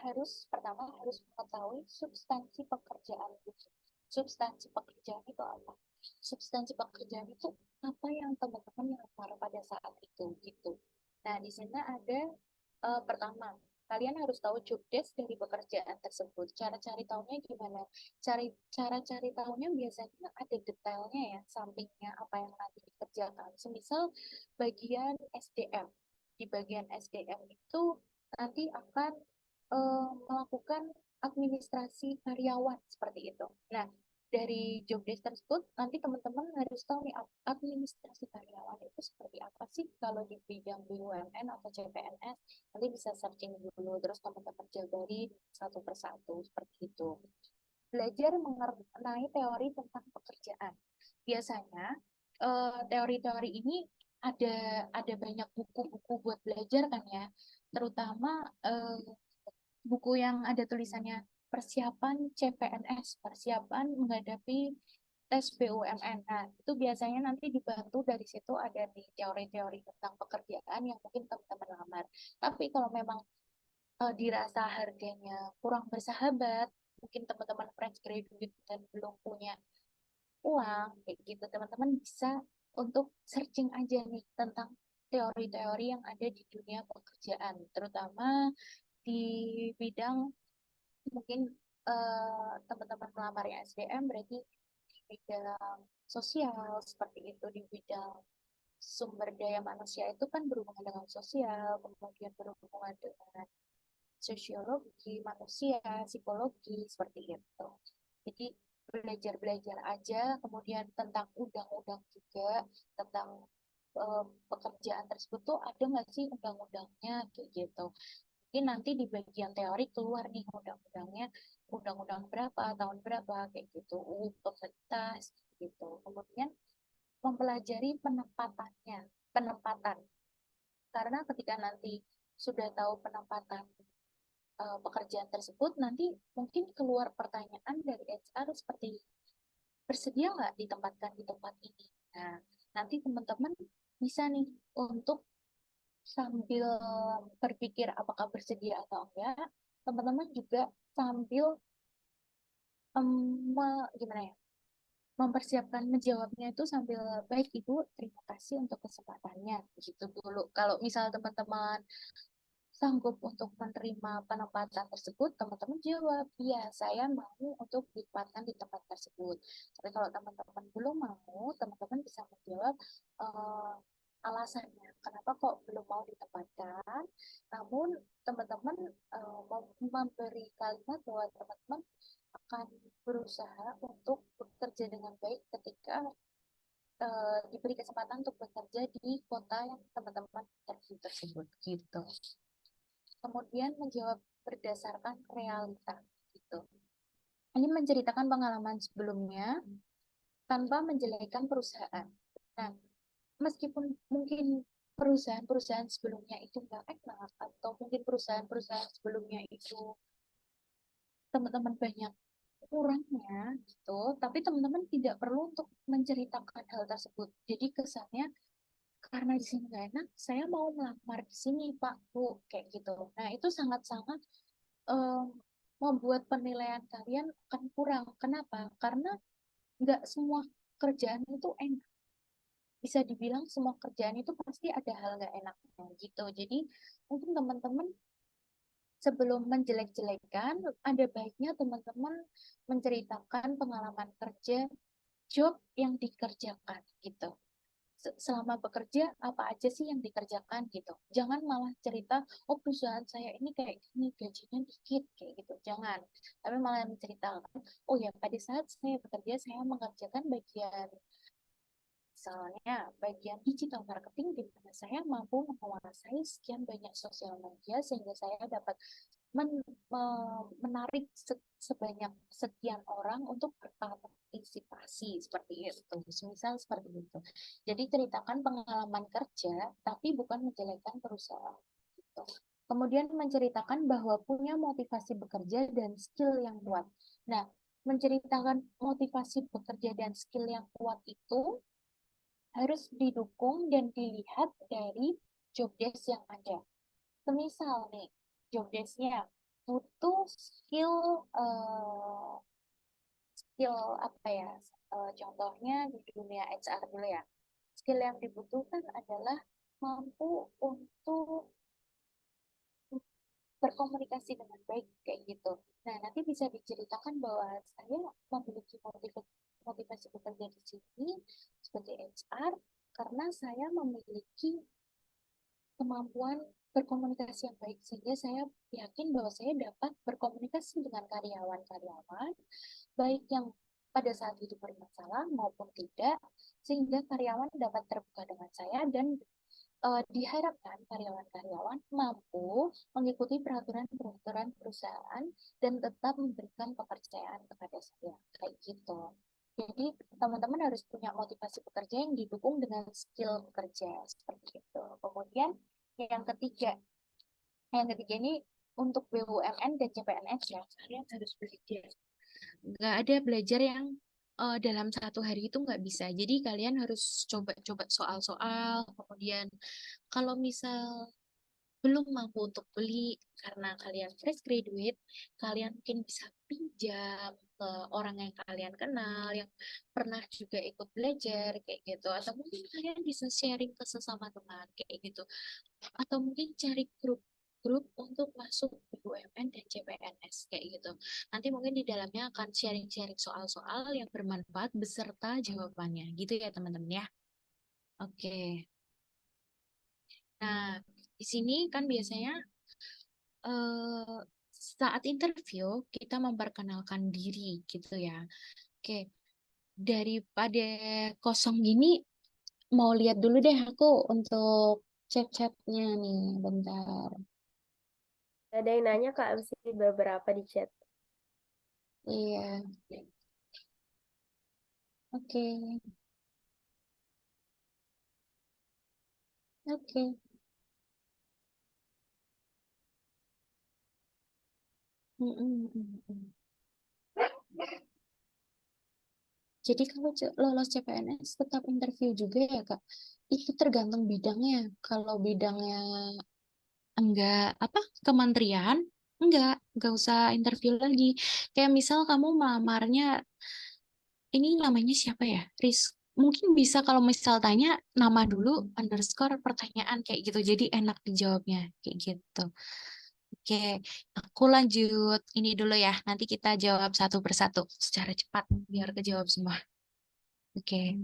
Speaker 2: pertama harus mengetahui substansi pekerjaan itu. Substansi pekerjaan itu apa? Substansi pekerjaan itu apa yang teman-teman lamar pada saat itu gitu. Nah, di sini ada pertama, kalian harus tahu job desk dari pekerjaan tersebut. Cara cari tahunya gimana? Cara cari tahunya biasanya ada detailnya ya, sampingnya apa yang nanti dikerjakan. Semisal bagian SDM. Di bagian SDM itu nanti akan melakukan administrasi karyawan seperti itu. Nah, dari job desk tersebut nanti teman-teman harus tahu nih administrasi karyawan itu seperti apa sih kalau di bidang BUMN atau CPNS. Nanti bisa searching dulu terus teman-teman pelajari satu persatu seperti itu. Belajar mengenai teori tentang pekerjaan. Biasanya teori-teori ini ada banyak buku-buku buat belajar kan ya, terutama buku yang ada tulisannya persiapan CPNS, persiapan menghadapi tes BUMN. Nah, itu biasanya nanti dibantu dari situ ada di teori-teori tentang pekerjaan yang mungkin teman-teman lamar. Tapi kalau memang dirasa harganya kurang bersahabat, mungkin teman-teman fresh graduate dan belum punya uang, kayak gitu, teman-teman bisa untuk searching aja nih tentang teori-teori yang ada di dunia pekerjaan, terutama di bidang mungkin teman-teman melamar ya SDM berarti di bidang sosial seperti itu, di bidang sumber daya manusia itu kan berhubungan dengan sosial, kemudian berhubungan dengan sosiologi manusia, psikologi seperti itu. Jadi belajar-belajar aja, kemudian tentang undang-undang juga, tentang pekerjaan tersebut tuh ada nggak sih undang-undangnya kayak gitu. Mungkin nanti di bagian teori keluar nih undang-undangnya, undang-undang berapa, tahun berapa, kayak gitu, UU pemerintah, gitu. Kemudian mempelajari penempatan. Karena ketika nanti sudah tahu penempatan pekerjaan tersebut, nanti mungkin keluar pertanyaan dari HR seperti bersedia nggak ditempatkan di tempat ini. Nah, nanti teman-teman bisa nih untuk sambil berpikir apakah bersedia atau enggak, teman-teman juga sambil gimana ya, mempersiapkan menjawabnya itu sambil baik ibu terima kasih untuk kesempatannya gitu dulu. Kalau misal teman-teman sanggup untuk menerima penempatan tersebut, teman-teman jawab, iya saya mau untuk ditempatkan di tempat tersebut. Tapi kalau teman-teman belum mau, teman-teman bisa menjawab uh, alasannya, kenapa kok belum mau ditempatkan. Namun teman-teman memberi kalimat bahwa teman-teman akan berusaha untuk bekerja dengan baik ketika diberi kesempatan untuk bekerja di kota yang teman-teman interview tersebut gitu. Kemudian menjawab berdasarkan realita gitu. Ini menceritakan pengalaman sebelumnya tanpa menjelekkan perusahaan. Nah, meskipun mungkin perusahaan-perusahaan sebelumnya itu nggak enak atau mungkin perusahaan-perusahaan sebelumnya itu teman-teman banyak kurangnya gitu, tapi teman-teman tidak perlu untuk menceritakan hal tersebut. Jadi kesannya karena di sini nggak enak, saya mau melamar di sini Pak Bu kayak gitu. Nah itu sangat-sangat um, membuat penilaian kalian akan kurang. Kenapa? Karena nggak semua kerjaan itu enak. Bisa dibilang semua kerjaan itu pasti ada hal nggak enaknya gitu. Jadi mungkin teman-teman sebelum menjelek-jelekan, ada baiknya teman-teman menceritakan pengalaman kerja, job yang dikerjakan gitu. Selama bekerja apa aja sih yang dikerjakan gitu. Jangan malah cerita, oh perusahaan saya ini kayak gini, gajinya dikit kayak gitu. Jangan. Tapi malah menceritakan, oh ya pada saat saya bekerja saya mengerjakan bagian Misalnya, bagian digital marketing di mana saya mampu menguasai sekian banyak sosial media sehingga saya dapat menarik sebanyak sekian orang untuk berpartisipasi seperti itu. Misal seperti itu. Jadi ceritakan pengalaman kerja, tapi bukan menjelekkan perusahaan. Gitu. Kemudian menceritakan bahwa punya motivasi bekerja dan skill yang kuat. Nah, menceritakan motivasi bekerja dan skill yang kuat itu harus didukung dan dilihat dari job desk yang ada. Semisal nih, job desk-nya butuh skill skill apa ya? Contohnya di dunia HR dulu ya. Skill yang dibutuhkan adalah mampu untuk berkomunikasi dengan baik kayak gitu. Nah, nanti bisa diceritakan bahwa saya memiliki motivasi bekerja di sini sebagai HR karena saya memiliki kemampuan berkomunikasi yang baik sehingga saya yakin bahwa saya dapat berkomunikasi dengan karyawan-karyawan baik yang pada saat itu bermasalah maupun tidak sehingga karyawan dapat terbuka dengan saya dan diharapkan karyawan-karyawan mampu mengikuti peraturan-peraturan perusahaan dan tetap memberikan kepercayaan kepada saya kayak gitu. Jadi teman-teman harus punya motivasi bekerja yang didukung dengan skill bekerja seperti itu. Kemudian yang ketiga, ini untuk BUMN dan CPNS ya, kalian harus belajar. Nggak ada belajar yang dalam satu hari itu nggak bisa. Jadi kalian harus coba-coba soal-soal, kemudian kalau misal belum mampu untuk beli karena kalian fresh graduate, kalian mungkin bisa pinjam ke orang yang kalian kenal, yang pernah juga ikut belajar kayak gitu, atau mungkin kalian bisa sharing ke sesama teman kayak gitu, atau mungkin cari grup untuk masuk BUMN dan CPNS kayak gitu. Nanti mungkin di dalamnya akan sharing-sharing soal-soal yang bermanfaat beserta jawabannya, gitu ya teman-teman ya. Oke. Nah, di sini kan biasanya saat interview kita memperkenalkan diri gitu ya. Oke, daripada kosong gini, mau lihat dulu deh aku untuk chat-chatnya nih, bentar.
Speaker 1: Ada yang nanya Kak, sih beberapa di chat.
Speaker 2: Iya, oke, oke. Mm, mm, mm, mm. Jadi kalau lolos CPNS tetap interview juga ya Kak? Itu tergantung bidangnya. Kalau bidangnya enggak apa kementerian, enggak usah interview lagi. Kayak misal kamu melamarnya, ini namanya siapa ya? Mungkin bisa kalau misal tanya nama dulu underscore pertanyaan kayak gitu. Jadi enak dijawabnya kayak gitu. Oke, aku lanjut ini dulu ya. Nanti kita jawab satu persatu secara cepat biar kejawab semua. Oke.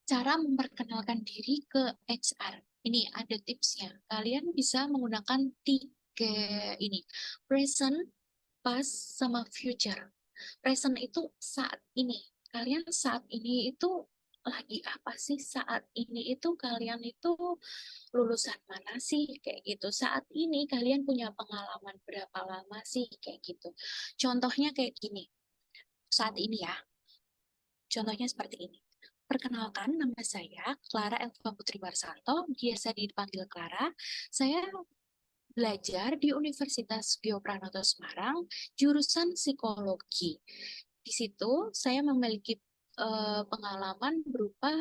Speaker 2: Cara memperkenalkan diri ke HR. Ini ada tipsnya. Kalian bisa menggunakan tiga ini. Present, past, sama future. Present itu saat ini. Kalian saat ini itu lagi apa sih? Saat ini itu kalian itu lulusan mana sih? Kayak gitu. Saat ini kalian punya pengalaman berapa lama sih? Kayak gitu. Contohnya kayak gini. Saat ini ya. Contohnya seperti ini. Perkenalkan, nama saya Clara Elva Putri Warsanto, biasa dipanggil Clara. Saya belajar di Universitas Bio Pranoto Semarang, jurusan psikologi. Di situ saya memiliki pengalaman berupa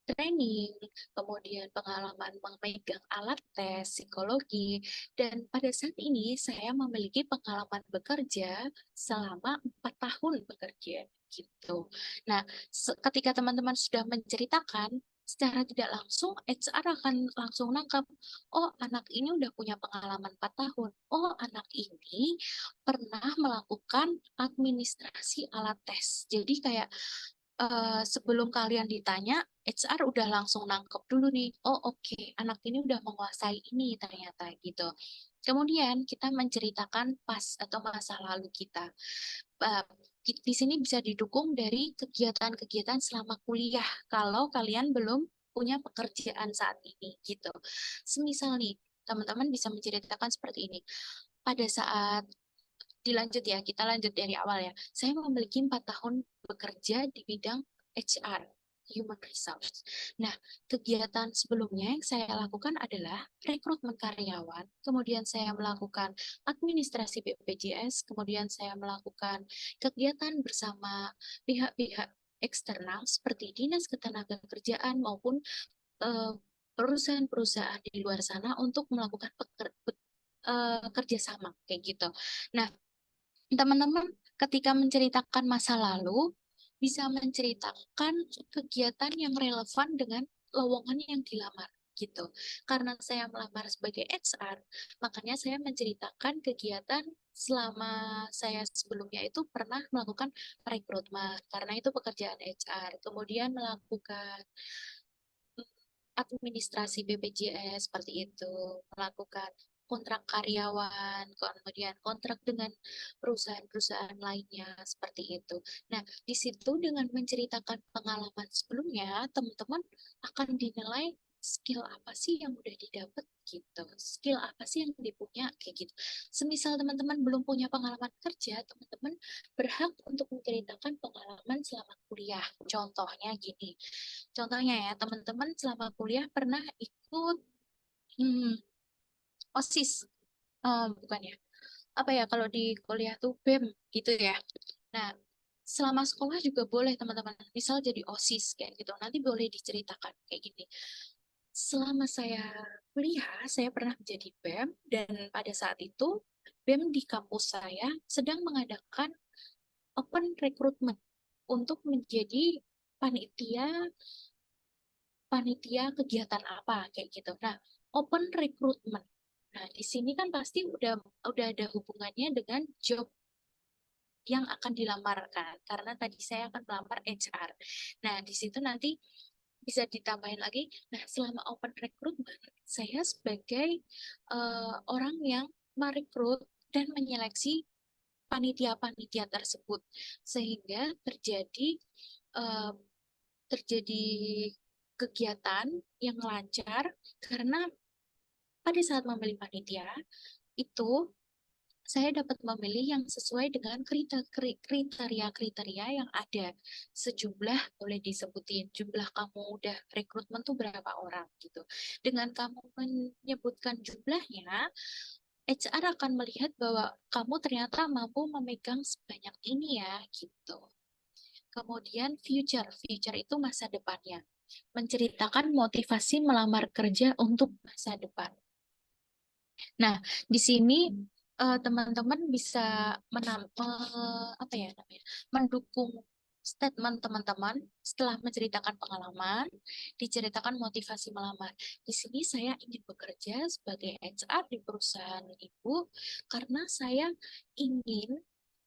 Speaker 2: training, kemudian pengalaman memegang alat tes psikologi, dan pada saat ini saya memiliki pengalaman bekerja selama 4 tahun bekerja gitu. Nah, ketika teman-teman sudah menceritakan, secara tidak langsung HR akan langsung nangkap, oh anak ini udah punya pengalaman 4 tahun, oh anak ini pernah melakukan administrasi alat tes. Jadi kayak sebelum kalian ditanya, HR udah langsung nangkep dulu nih. Oh oke, anak ini udah menguasai ini ternyata gitu. Kemudian kita menceritakan pas atau masa lalu kita.
Speaker 3: di sini bisa didukung dari kegiatan-kegiatan selama kuliah kalau kalian belum punya pekerjaan saat ini gitu. Semisal nih, teman-teman bisa menceritakan seperti ini. Pada saat dilanjut ya, kita lanjut dari awal ya. Saya memiliki 4 tahun bekerja di bidang HR, Human Resource. Nah, kegiatan sebelumnya yang saya lakukan adalah rekrutmen karyawan, kemudian saya melakukan administrasi BPJS, kemudian saya melakukan kegiatan bersama pihak-pihak eksternal seperti Dinas Ketenagakerjaan maupun eh, perusahaan-perusahaan di luar sana untuk melakukan kerjasama kayak gitu. Nah, teman-teman ketika menceritakan masa lalu bisa menceritakan kegiatan yang relevan dengan lowongan yang dilamar gitu. Karena saya melamar sebagai HR, makanya saya menceritakan kegiatan selama saya sebelumnya itu pernah melakukan rekrutmen karena itu pekerjaan HR, kemudian melakukan administrasi BPJS seperti itu, melakukan kontrak karyawan, kemudian kontrak dengan perusahaan-perusahaan lainnya seperti itu. Nah, di situ dengan menceritakan pengalaman sebelumnya, teman-teman akan dinilai skill apa sih yang udah didapat gitu, skill apa sih yang dipunya kayak gitu. Semisal teman-teman belum punya pengalaman kerja, teman-teman berhak untuk menceritakan pengalaman selama kuliah. Contohnya gini, contohnya ya, teman-teman selama kuliah pernah ikut hmm, OSIS, bukan ya? Apa ya kalau di kuliah tuh BEM gitu ya. Nah, selama sekolah juga boleh teman-teman, misal jadi OSIS kayak gitu. Nanti boleh diceritakan kayak gini. Selama saya kuliah, saya pernah menjadi BEM dan pada saat itu BEM di kampus saya sedang mengadakan open recruitment untuk menjadi panitia panitia kegiatan apa kayak gitu. Nah, open recruitment. Nah, di sini kan pasti udah ada hubungannya dengan job yang akan dilamarkan karena tadi saya akan melamar HR. Nah, di situ nanti bisa ditambahin lagi. Nah, selama open recruitment, saya sebagai orang yang merekrut dan menyeleksi panitia-panitia tersebut sehingga eh, terjadi kegiatan yang lancar karena pada saat memilih panitia itu saya dapat memilih yang sesuai dengan kriteria-kriteria yang ada. Sejumlah boleh disebutin, jumlah kamu udah rekrutmen tuh berapa orang gitu. Dengan kamu menyebutkan jumlahnya, HR akan melihat bahwa kamu ternyata mampu memegang sebanyak ini ya gitu. Kemudian future itu masa depannya. Menceritakan motivasi melamar kerja untuk masa depan. Nah, di sini teman-teman bisa apa ya namanya, mendukung statement teman-teman setelah menceritakan pengalaman, diceritakan motivasi melamar. Di sini saya ingin bekerja sebagai HR di perusahaan ibu karena saya ingin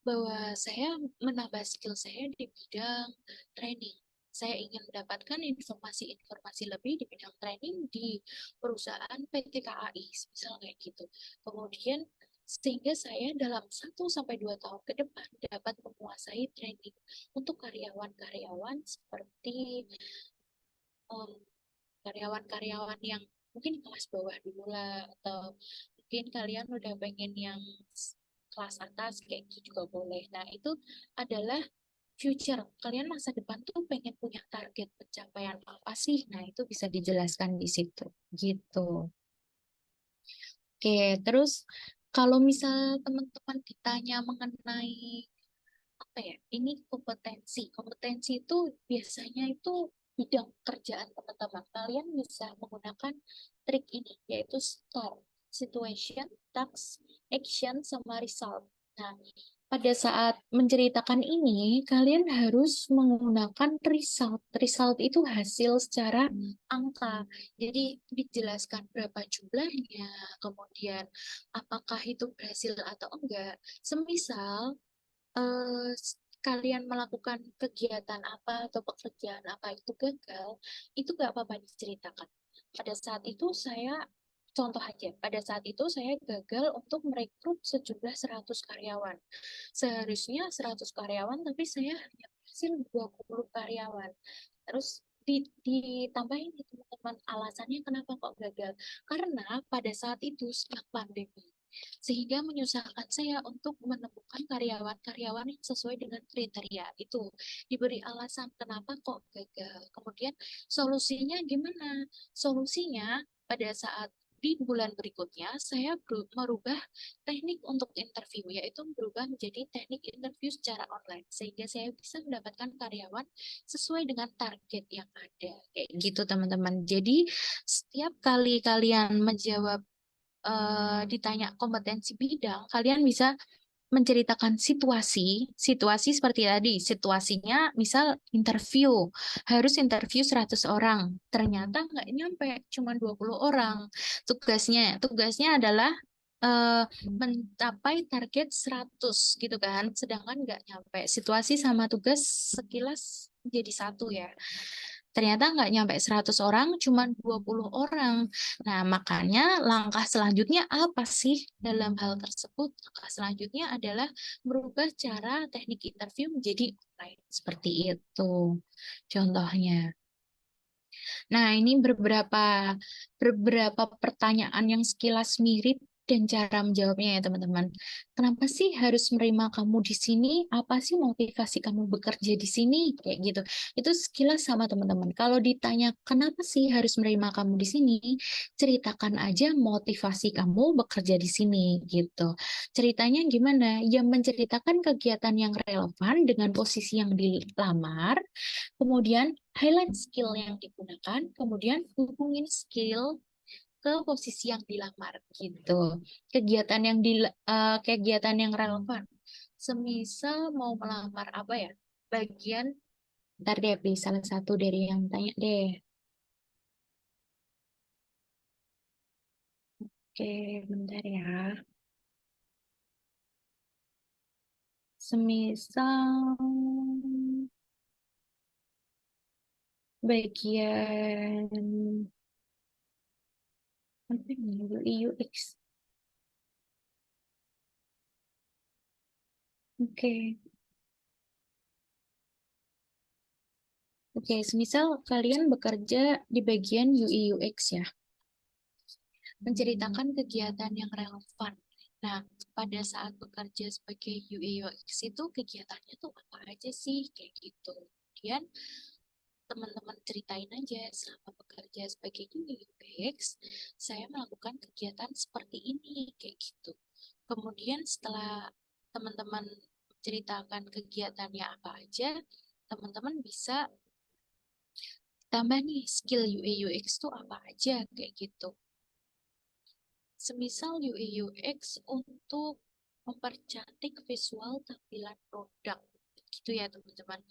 Speaker 3: bahwa saya menambah skill saya di bidang training. Saya ingin mendapatkan informasi-informasi lebih di bidang training di perusahaan PT KAI, misalnya kayak gitu. Kemudian sehingga saya dalam 1 sampai 2 tahun ke depan dapat menguasai training untuk karyawan-karyawan seperti um, karyawan-karyawan yang mungkin kelas bawah dulu lah, atau mungkin kalian udah pengen yang kelas atas kayak gitu juga boleh. Nah, itu adalah future. Kalian masa depan tuh pengen punya target pencapaian apa sih? Nah, itu bisa dijelaskan di situ. Gitu. Oke, terus kalau misal teman-teman ditanya mengenai apa ya, ini kompetensi. Kompetensi itu biasanya itu bidang kerjaan teman-teman. Kalian bisa menggunakan trik ini, yaitu STAR, Situation, Task, Action, sama Result. Nah, pada saat menceritakan ini, kalian harus menggunakan result. Result itu hasil secara angka. Jadi dijelaskan berapa jumlahnya, kemudian apakah itu berhasil atau enggak. Semisal eh, kalian melakukan kegiatan apa atau pekerjaan apa itu gagal, itu nggak apa-apa diceritakan. Pada saat itu saya contoh aja, pada saat itu saya gagal untuk merekrut sejumlah 100 karyawan. Seharusnya 100 karyawan, tapi saya hanya berhasil 20 karyawan. Terus ditambahin nih teman-teman, alasannya kenapa kok gagal. Karena pada saat itu sedang pandemi. Sehingga menyusahkan saya untuk menemukan karyawan-karyawan yang sesuai dengan kriteria itu. Diberi alasan kenapa kok gagal. Kemudian solusinya gimana? Solusinya pada saat di bulan berikutnya saya merubah teknik untuk interview, yaitu berubah menjadi teknik interview secara online sehingga saya bisa mendapatkan karyawan sesuai dengan target yang ada. Kayak gitu teman-teman. Jadi setiap kali kalian menjawab ditanya kompetensi bidang, kalian bisa menceritakan situasi seperti tadi. Situasinya misal interview, harus interview 100 orang. Ternyata nggak nyampe, cuma 20 orang. Tugasnya adalah mencapai target 100 gitu kan. Sedangkan nggak nyampe. Situasi sama tugas sekilas jadi satu ya. Ternyata nggak nyampe 100 orang, cuma 20 orang. Nah, makanya langkah selanjutnya apa sih dalam hal tersebut? Langkah selanjutnya adalah merubah cara teknik interview menjadi online. Seperti itu contohnya. Nah, ini beberapa pertanyaan yang sekilas mirip dan cara menjawabnya ya, teman-teman. Kenapa sih harus menerima kamu di sini? Apa sih motivasi kamu bekerja di sini? Kayak gitu. Itu sekilas sama, teman-teman. Kalau ditanya kenapa sih harus menerima kamu di sini, ceritakan aja motivasi kamu bekerja di sini gitu. Ceritanya gimana? Ya menceritakan kegiatan yang relevan dengan posisi yang dilamar, kemudian highlight skill yang digunakan, kemudian hubungin skill ke posisi yang dilamar gitu. Kegiatan yang relevan. Semisal mau melamar apa ya? Bagian, ntar deh, pilih salah satu dari yang tanya deh. Oke, bentar ya. Semisal bagian apa nih? UI UX. Oke. Oke, semisal kalian bekerja di bagian UI UX ya, menceritakan kegiatan yang relevan. Nah, pada saat bekerja sebagai UI UX itu kegiatannya tuh apa aja sih, kayak gitu. Kemudian teman-teman ceritain aja selama bekerja sebagai UI UX, saya melakukan kegiatan seperti ini, kayak gitu. Kemudian setelah teman-teman menceritakan kegiatannya apa aja, teman-teman bisa tambah nih skill UI UX tuh apa aja kayak gitu. Semisal UI UX untuk mempercantik visual tampilan produk gitu ya teman-teman.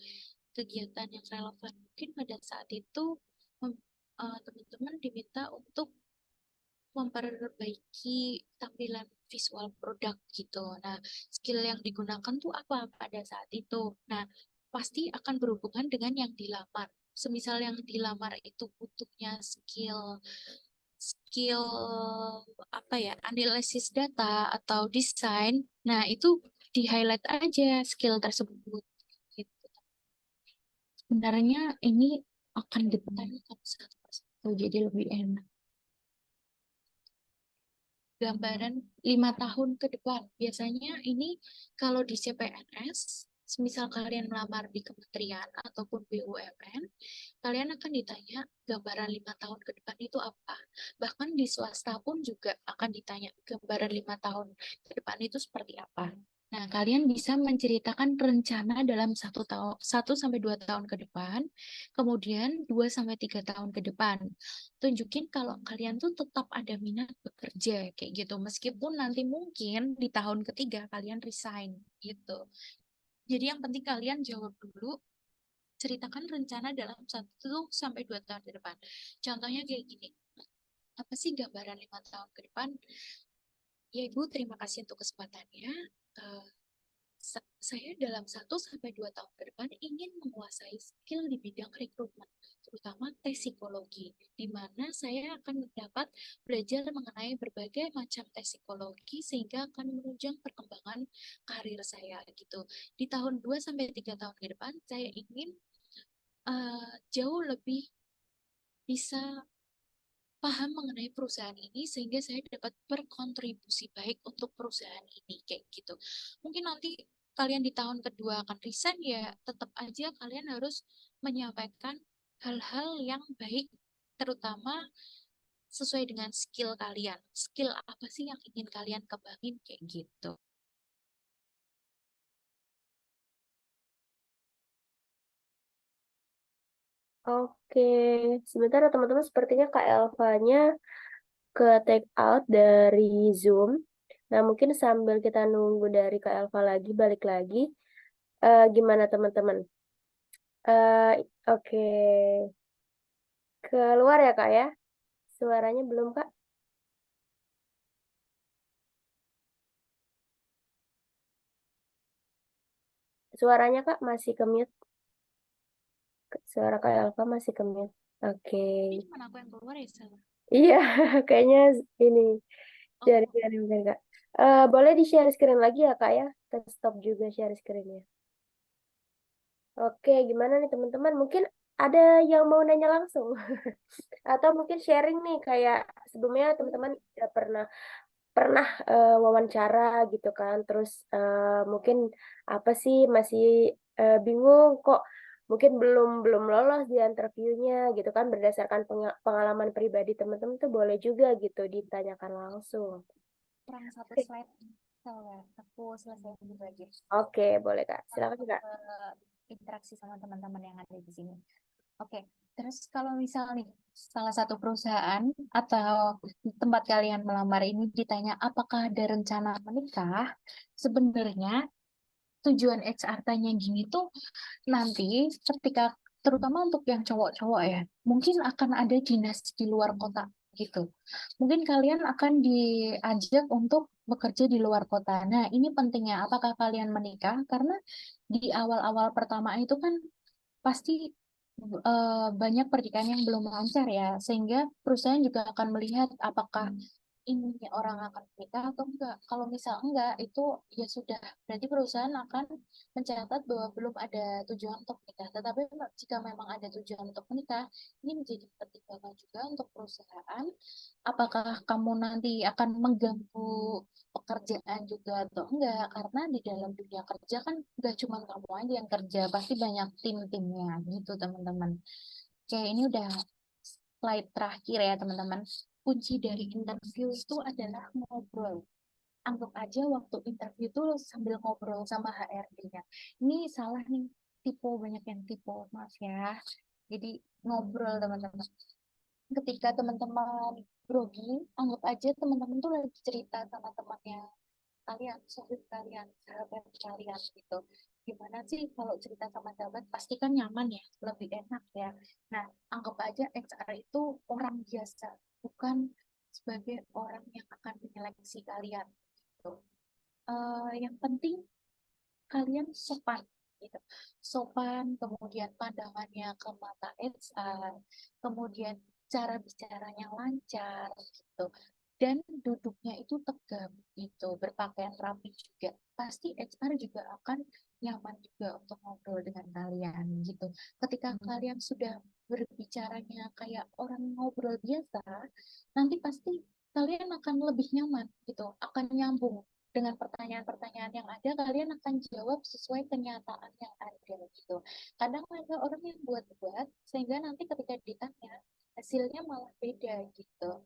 Speaker 3: Kegiatan yang relevan mungkin pada saat itu teman-teman diminta untuk memperbaiki tampilan visual produk gitu. Nah, skill yang digunakan tuh apa pada saat itu? Nah, pasti akan berhubungan dengan yang dilamar. Semisal yang dilamar itu butuhnya skill skill apa ya, analisis data atau desain. Nah, itu di-highlight aja skill tersebut. Gitu. Sebenarnya ini akan ditanyakan satu persatu, jadi lebih enak. Gambaran 5 tahun ke depan. Biasanya ini kalau di CPNS, misal kalian melamar di kementerian ataupun BUMN, kalian akan ditanya gambaran 5 tahun ke depan itu apa. Bahkan di swasta pun juga akan ditanya gambaran 5 tahun ke depan itu seperti apa. Nah, kalian bisa menceritakan rencana dalam 1 sampai 2 tahun ke depan, kemudian 2 sampai 3 tahun ke depan. Tunjukin kalau kalian tuh tetap ada minat bekerja kayak gitu, meskipun nanti mungkin di tahun ketiga kalian resign gitu. Jadi yang penting kalian jawab dulu, ceritakan rencana dalam 1 sampai 2 tahun ke depan. Contohnya kayak gini, apa sih gambaran 5 tahun ke depan? Ya Ibu, terima kasih untuk kesempatannya. saya dalam 1 sampai 2 tahun ke depan ingin menguasai skill di bidang rekrutmen, terutama tes psikologi, di mana saya akan dapat belajar mengenai berbagai macam tes psikologi sehingga akan menunjang perkembangan karir saya gitu. Di tahun 2 sampai 3 tahun ke depan, saya ingin jauh lebih bisa paham mengenai perusahaan ini sehingga saya dapat berkontribusi baik untuk perusahaan ini kayak gitu. Mungkin nanti kalian di tahun kedua akan resign ya tetap aja kalian harus menyampaikan hal-hal yang baik terutama sesuai dengan skill kalian. Skill apa sih yang ingin kalian kembangin kayak gitu.
Speaker 1: Oke, sebentar ya teman-teman, sepertinya Kak Elvanya ke take out dari Zoom. Nah, mungkin sambil kita nunggu dari Kak Elva lagi, balik lagi, gimana teman-teman? Oke, keluar ya Kak ya? Suaranya belum Kak? Suaranya Kak masih ke mute. Suara Kak Elva masih ke mute. Oke.
Speaker 3: Ini cuma aku yang keluar ya salah.
Speaker 1: Iya, kayaknya ini
Speaker 3: Oh,
Speaker 1: jari-jari mungkin Kak. Boleh di-share screen lagi ya Kak ya? Kita stop juga share screen-nya. Oke, gimana nih teman-teman? Mungkin ada yang mau nanya langsung atau mungkin sharing nih kayak sebelumnya teman-teman udah pernah pernah wawancara gitu kan. Terus mungkin apa sih masih bingung kok mungkin belum belum lolos di interviewnya gitu kan berdasarkan pengalaman pribadi teman-teman tuh boleh juga gitu ditanyakan langsung.
Speaker 2: kurang satu
Speaker 1: Oke,
Speaker 2: slide. Soalnya aku selesai dulu aja.
Speaker 1: oke, boleh Kak. Silakan
Speaker 2: Langsung
Speaker 1: Kak.
Speaker 2: ke interaksi sama teman-teman yang ada di sini. Oke, terus kalau misal nih salah satu perusahaan atau tempat kalian melamar ini ditanya apakah ada rencana menikah, sebenarnya tujuan HR tanya gini tuh nanti ketika terutama untuk yang cowok-cowok ya, mungkin akan ada dinas di luar kota gitu. Mungkin kalian akan diajak untuk bekerja di luar kota. Nah, ini pentingnya apakah kalian menikah? Karena di awal-awal pertama itu kan pasti banyak pernikahan yang belum lancar ya, sehingga perusahaan juga akan melihat apakah ini orang akan menikah atau enggak. Kalau misal enggak, itu ya sudah, berarti perusahaan akan mencatat bahwa belum ada tujuan untuk menikah. Tetapi jika memang ada tujuan untuk menikah, ini menjadi pertimbangan juga untuk perusahaan. Apakah kamu nanti akan mengganggu pekerjaan juga atau enggak? Karena di dalam dunia kerja kan enggak cuma kamu aja yang kerja, pasti banyak tim-timnya gitu teman-teman. Oke, ini udah slide terakhir ya teman-teman. Kunci dari interview itu adalah ngobrol. Anggap aja waktu interview itu sambil ngobrol sama HRD-nya. Ini salah nih, tipe banyak yang tipe, maaf ya. Jadi ngobrol teman-teman. Ketika teman-teman grogi, anggap aja teman-teman tuh lagi cerita sama temannya kalian, sohib kalian, sahabat kalian gitu. Gimana sih kalau cerita sama sahabat? Pasti kan nyaman ya, lebih enak ya. Nah, anggap aja HR itu orang biasa, bukan sebagai orang yang akan menyeleksi kalian. Gitu. Yang penting kalian sopan gitu. Sopan, kemudian pandangannya ke mata HR, kemudian cara bicaranya lancar gitu. Dan duduknya itu tegap gitu, berpakaian rapi juga. Pasti HR juga akan nyaman juga untuk ngobrol dengan kalian gitu. Ketika kalian sudah berbicaranya kayak orang ngobrol biasa, nanti pasti kalian akan lebih nyaman gitu, akan nyambung dengan pertanyaan-pertanyaan yang ada, kalian akan jawab sesuai kenyataan yang ada gitu. Kadang ada orang yang buat-buat, sehingga nanti ketika ditanya, hasilnya malah beda gitu.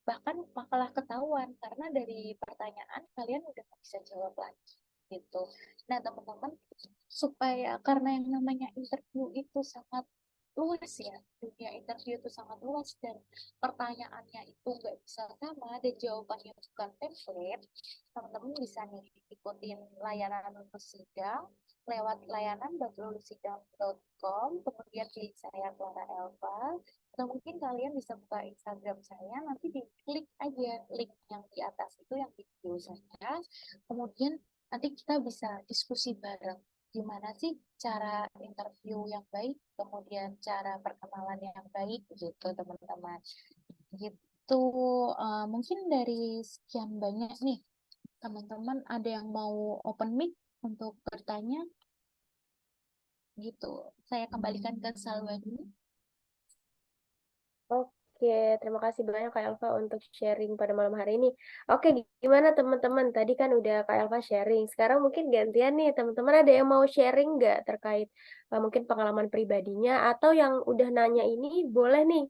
Speaker 2: Bahkan malah ketahuan, karena dari pertanyaan kalian udah nggak bisa jawab lagi gitu. Nah teman-teman, supaya karena yang namanya interview itu sangat luas ya, dunia interview itu sangat luas dan pertanyaannya itu nggak bisa sama dan jawabannya bukan template, teman-teman bisa nih ikutin layanan lulus sidang lewat layanan.lulusidang.com, kemudian pilih saya Clara Elva, atau mungkin kalian bisa buka Instagram saya, nanti diklik aja link yang di atas itu yang di bio saya, kemudian nanti kita bisa diskusi bareng gimana sih cara interview yang baik, kemudian cara perkenalan yang baik gitu teman-teman. Gitu. Mungkin dari sekian banyak nih teman-teman ada yang mau open mic untuk bertanya gitu. Saya kembalikan ke Salwa dulu.
Speaker 1: Oke, terima kasih banyak Kak Elva untuk sharing pada malam hari ini. Oke, gimana teman-teman? Tadi kan udah Kak Elva sharing. Sekarang mungkin gantian nih, teman-teman ada yang mau sharing nggak terkait mungkin pengalaman pribadinya atau yang udah nanya ini boleh nih.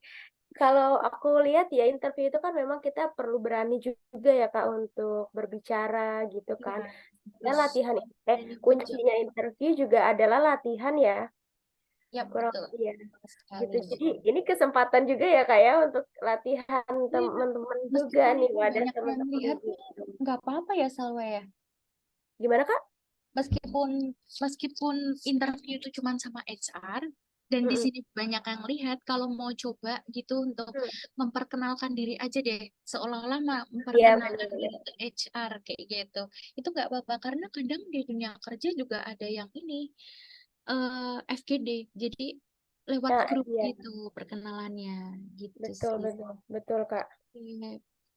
Speaker 1: Kalau aku lihat ya interview itu kan memang kita perlu berani juga ya Kak untuk berbicara gitu kan.
Speaker 2: Iya,
Speaker 1: Dan
Speaker 2: terus
Speaker 1: latihan,
Speaker 2: berani muncul.
Speaker 1: kuncinya interview juga adalah latihan ya.
Speaker 2: Ya,
Speaker 1: Kurang
Speaker 2: betul.
Speaker 1: iya
Speaker 2: Sekali.
Speaker 1: gitu. Jadi ini kesempatan juga ya Kak ya untuk latihan
Speaker 2: Iya,
Speaker 1: teman-teman juga
Speaker 2: meskipun
Speaker 1: nih
Speaker 2: itu
Speaker 1: wadah
Speaker 2: banyak yang
Speaker 1: teman-teman
Speaker 2: lihat nih,
Speaker 1: gitu.
Speaker 2: nggak apa-apa ya Salwa ya.
Speaker 1: Gimana Kak?
Speaker 3: Meskipun meskipun interview itu cuma sama HR dan di
Speaker 1: Mm-mm.
Speaker 3: sini banyak yang lihat kalau mau coba gitu untuk
Speaker 1: Hmm.
Speaker 3: memperkenalkan diri aja deh seolah-olah
Speaker 1: Iya
Speaker 3: memperkenalkan
Speaker 1: benar-benar.
Speaker 3: diri ke HR kayak gitu itu nggak apa-apa karena kadang di dunia kerja juga ada yang ini FGD jadi lewat
Speaker 1: Nah,
Speaker 3: grup
Speaker 1: iya
Speaker 3: gitu perkenalannya gitu
Speaker 1: betul
Speaker 3: sih.
Speaker 1: betul betul Kak.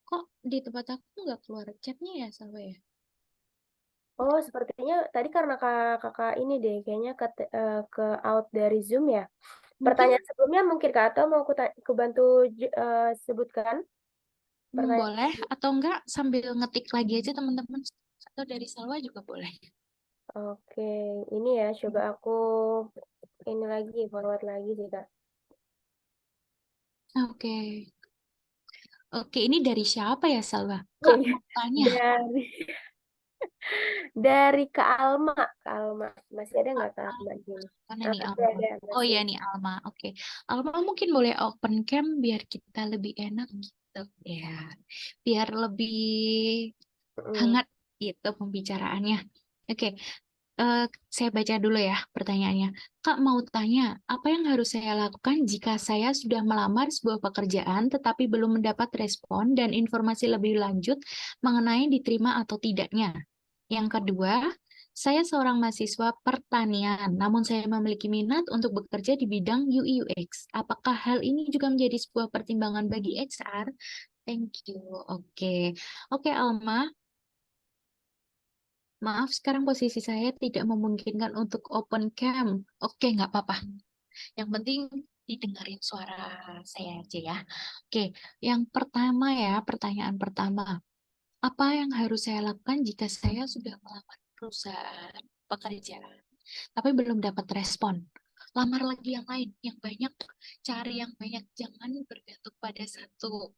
Speaker 3: Kok di tempat aku nggak keluar chatnya ya Salwa ya?
Speaker 1: Oh sepertinya tadi karena kakak ini deh kayaknya ke out dari Zoom ya.
Speaker 3: Mungkin
Speaker 1: Pertanyaan sebelumnya mungkin Kak atau mau aku bantu sebutkan pertanyaan
Speaker 3: boleh
Speaker 1: sebelumnya?
Speaker 3: atau enggak sambil ngetik lagi aja teman-teman atau dari Salwa juga boleh.
Speaker 1: Oke, ini ya coba aku ini lagi forward lagi sih Kak.
Speaker 3: Oke. Oke, ini dari siapa ya Salwa?
Speaker 1: Oh
Speaker 3: Kak
Speaker 1: iya,
Speaker 3: mau tanya.
Speaker 1: dari dari Kak Alma, Kak Alma. Masih ada
Speaker 3: Kak,
Speaker 1: nggak Kak Alma di sini?
Speaker 3: mana
Speaker 1: Ah,
Speaker 3: nih
Speaker 1: masih
Speaker 3: Alma?
Speaker 1: ada,
Speaker 3: Oh
Speaker 1: masih.
Speaker 3: iya nih Alma. Oke. Alma mungkin boleh open cam biar kita lebih enak gitu. Ya, biar lebih
Speaker 1: Mm.
Speaker 3: hangat gitu pembicaraannya. Oke, eh, saya baca dulu ya pertanyaannya. Kak mau tanya, apa yang harus saya lakukan jika saya sudah melamar sebuah pekerjaan tetapi belum mendapat respon dan informasi lebih lanjut mengenai diterima atau tidaknya? Yang kedua, saya seorang mahasiswa pertanian, namun saya memiliki minat untuk bekerja di bidang UI UX. Apakah hal ini juga menjadi sebuah pertimbangan bagi HR? Thank you. Oke. Oke, Alma. Maaf, sekarang posisi saya tidak memungkinkan untuk open cam. Oke, nggak apa-apa. Yang penting didengarin suara saya aja ya. Oke, yang pertama ya, pertanyaan pertama. Apa yang harus saya lakukan jika saya sudah melamar perusahaan pekerjaan, tapi belum dapat respon? Lamar lagi yang lain, yang banyak, cari yang banyak. Jangan bergantung pada satu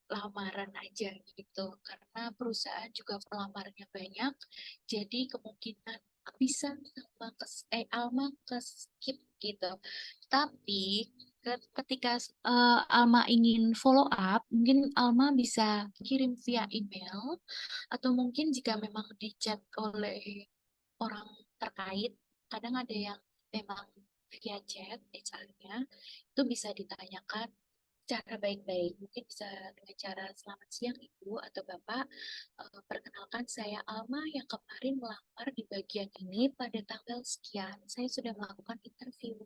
Speaker 3: lamaran aja gitu karena perusahaan juga pelamarnya banyak jadi kemungkinan bisa sama Alma ke skip gitu tapi ketika Alma ingin follow up mungkin Alma bisa kirim via email atau mungkin jika memang dicat oleh orang terkait kadang ada yang memang via chat HR-nya itu bisa ditanyakan cara baik-baik. Mungkin bisa dengan cara selamat siang Ibu atau Bapak. Perkenalkan saya Alma yang kemarin melamar di bagian ini pada tanggal sekian. Saya sudah melakukan interview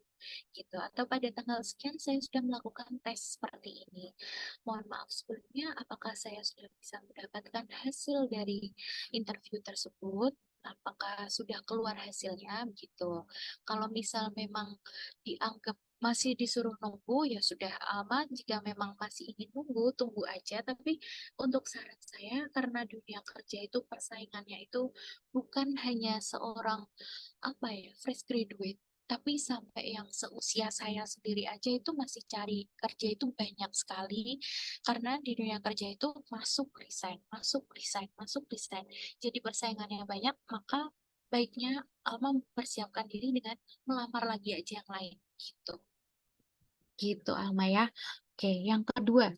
Speaker 3: gitu. Atau pada tanggal sekian saya sudah melakukan tes seperti ini. Mohon maaf sebelumnya apakah saya sudah bisa mendapatkan hasil dari interview tersebut? Apakah sudah keluar hasilnya begitu. Kalau misal memang dianggap masih disuruh nunggu ya sudah Alma jika memang masih ingin nunggu tunggu aja tapi untuk saran saya karena dunia kerja itu persaingannya itu bukan hanya seorang apa ya fresh graduate tapi sampai yang seusia saya sendiri aja itu masih cari kerja itu banyak sekali karena di dunia kerja itu masuk resign masuk resign masuk resign jadi persaingannya banyak maka baiknya Alma mempersiapkan diri dengan melamar lagi aja yang lain gitu. Gitu, Alma ya. Oke, yang kedua,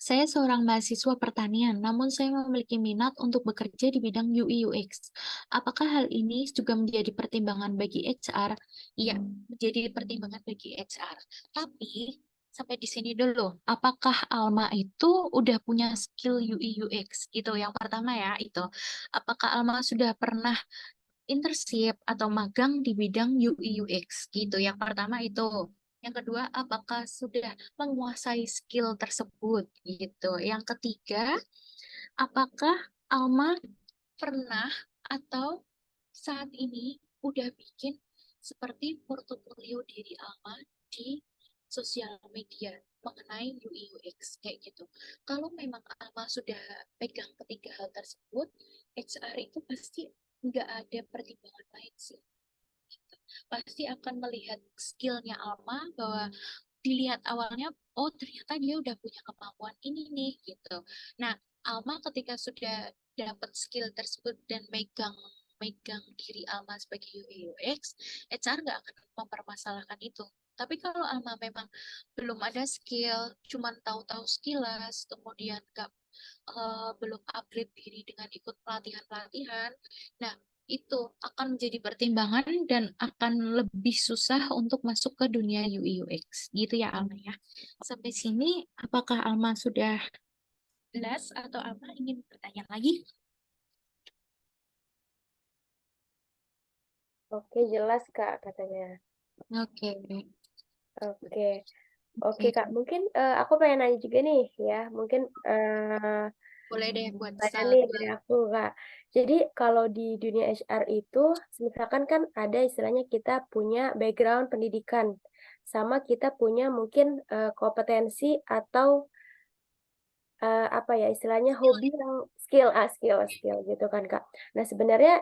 Speaker 3: saya seorang mahasiswa pertanian, namun saya memiliki minat untuk bekerja di bidang UI UX. Apakah hal ini juga menjadi pertimbangan bagi HR? Iya, menjadi pertimbangan bagi HR. Tapi sampai di sini dulu. Apakah Alma itu udah punya skill UI UX? Itu yang pertama ya, itu. Apakah Alma sudah pernah internship atau magang di bidang UI UX? Gitu. Yang pertama itu. Yang kedua, apakah sudah menguasai skill tersebut? Gitu. Yang ketiga, apakah Alma pernah atau saat ini udah bikin seperti portofolio diri Alma di sosial media mengenai UI UX kayak gitu. Kalau memang Alma sudah pegang ketiga hal tersebut, HR itu pasti nggak ada pertimbangan lain sih. Gitu. Pasti akan melihat skillnya Alma bahwa dilihat awalnya, oh ternyata dia udah punya kemampuan ini nih gitu. Nah, Alma ketika sudah dapat skill tersebut dan megang megang diri Alma sebagai UI UX, HR nggak akan mempermasalahkan itu. Tapi kalau Alma memang belum ada skill, cuman tahu-tahu sekilas, kemudian nggak belum upgrade diri dengan ikut pelatihan-pelatihan, nah itu akan menjadi pertimbangan dan akan lebih susah untuk masuk ke dunia UI UX. Gitu ya Alma ya. Sampai sini apakah Alma sudah jelas atau Alma ingin bertanya lagi?
Speaker 1: Oke, jelas Kak katanya.
Speaker 3: Oke,
Speaker 1: Oke. Oke
Speaker 3: oke.
Speaker 1: Kak, mungkin aku pengen nanya juga nih ya, mungkin
Speaker 3: Boleh deh buat
Speaker 1: tanya nih dari
Speaker 3: sahabat.
Speaker 1: aku Kak. Jadi kalau di dunia HR itu, misalkan kan ada istilahnya kita punya background pendidikan, sama kita punya mungkin kompetensi atau apa ya istilahnya hobi yang skill gitu kan Kak. Nah sebenarnya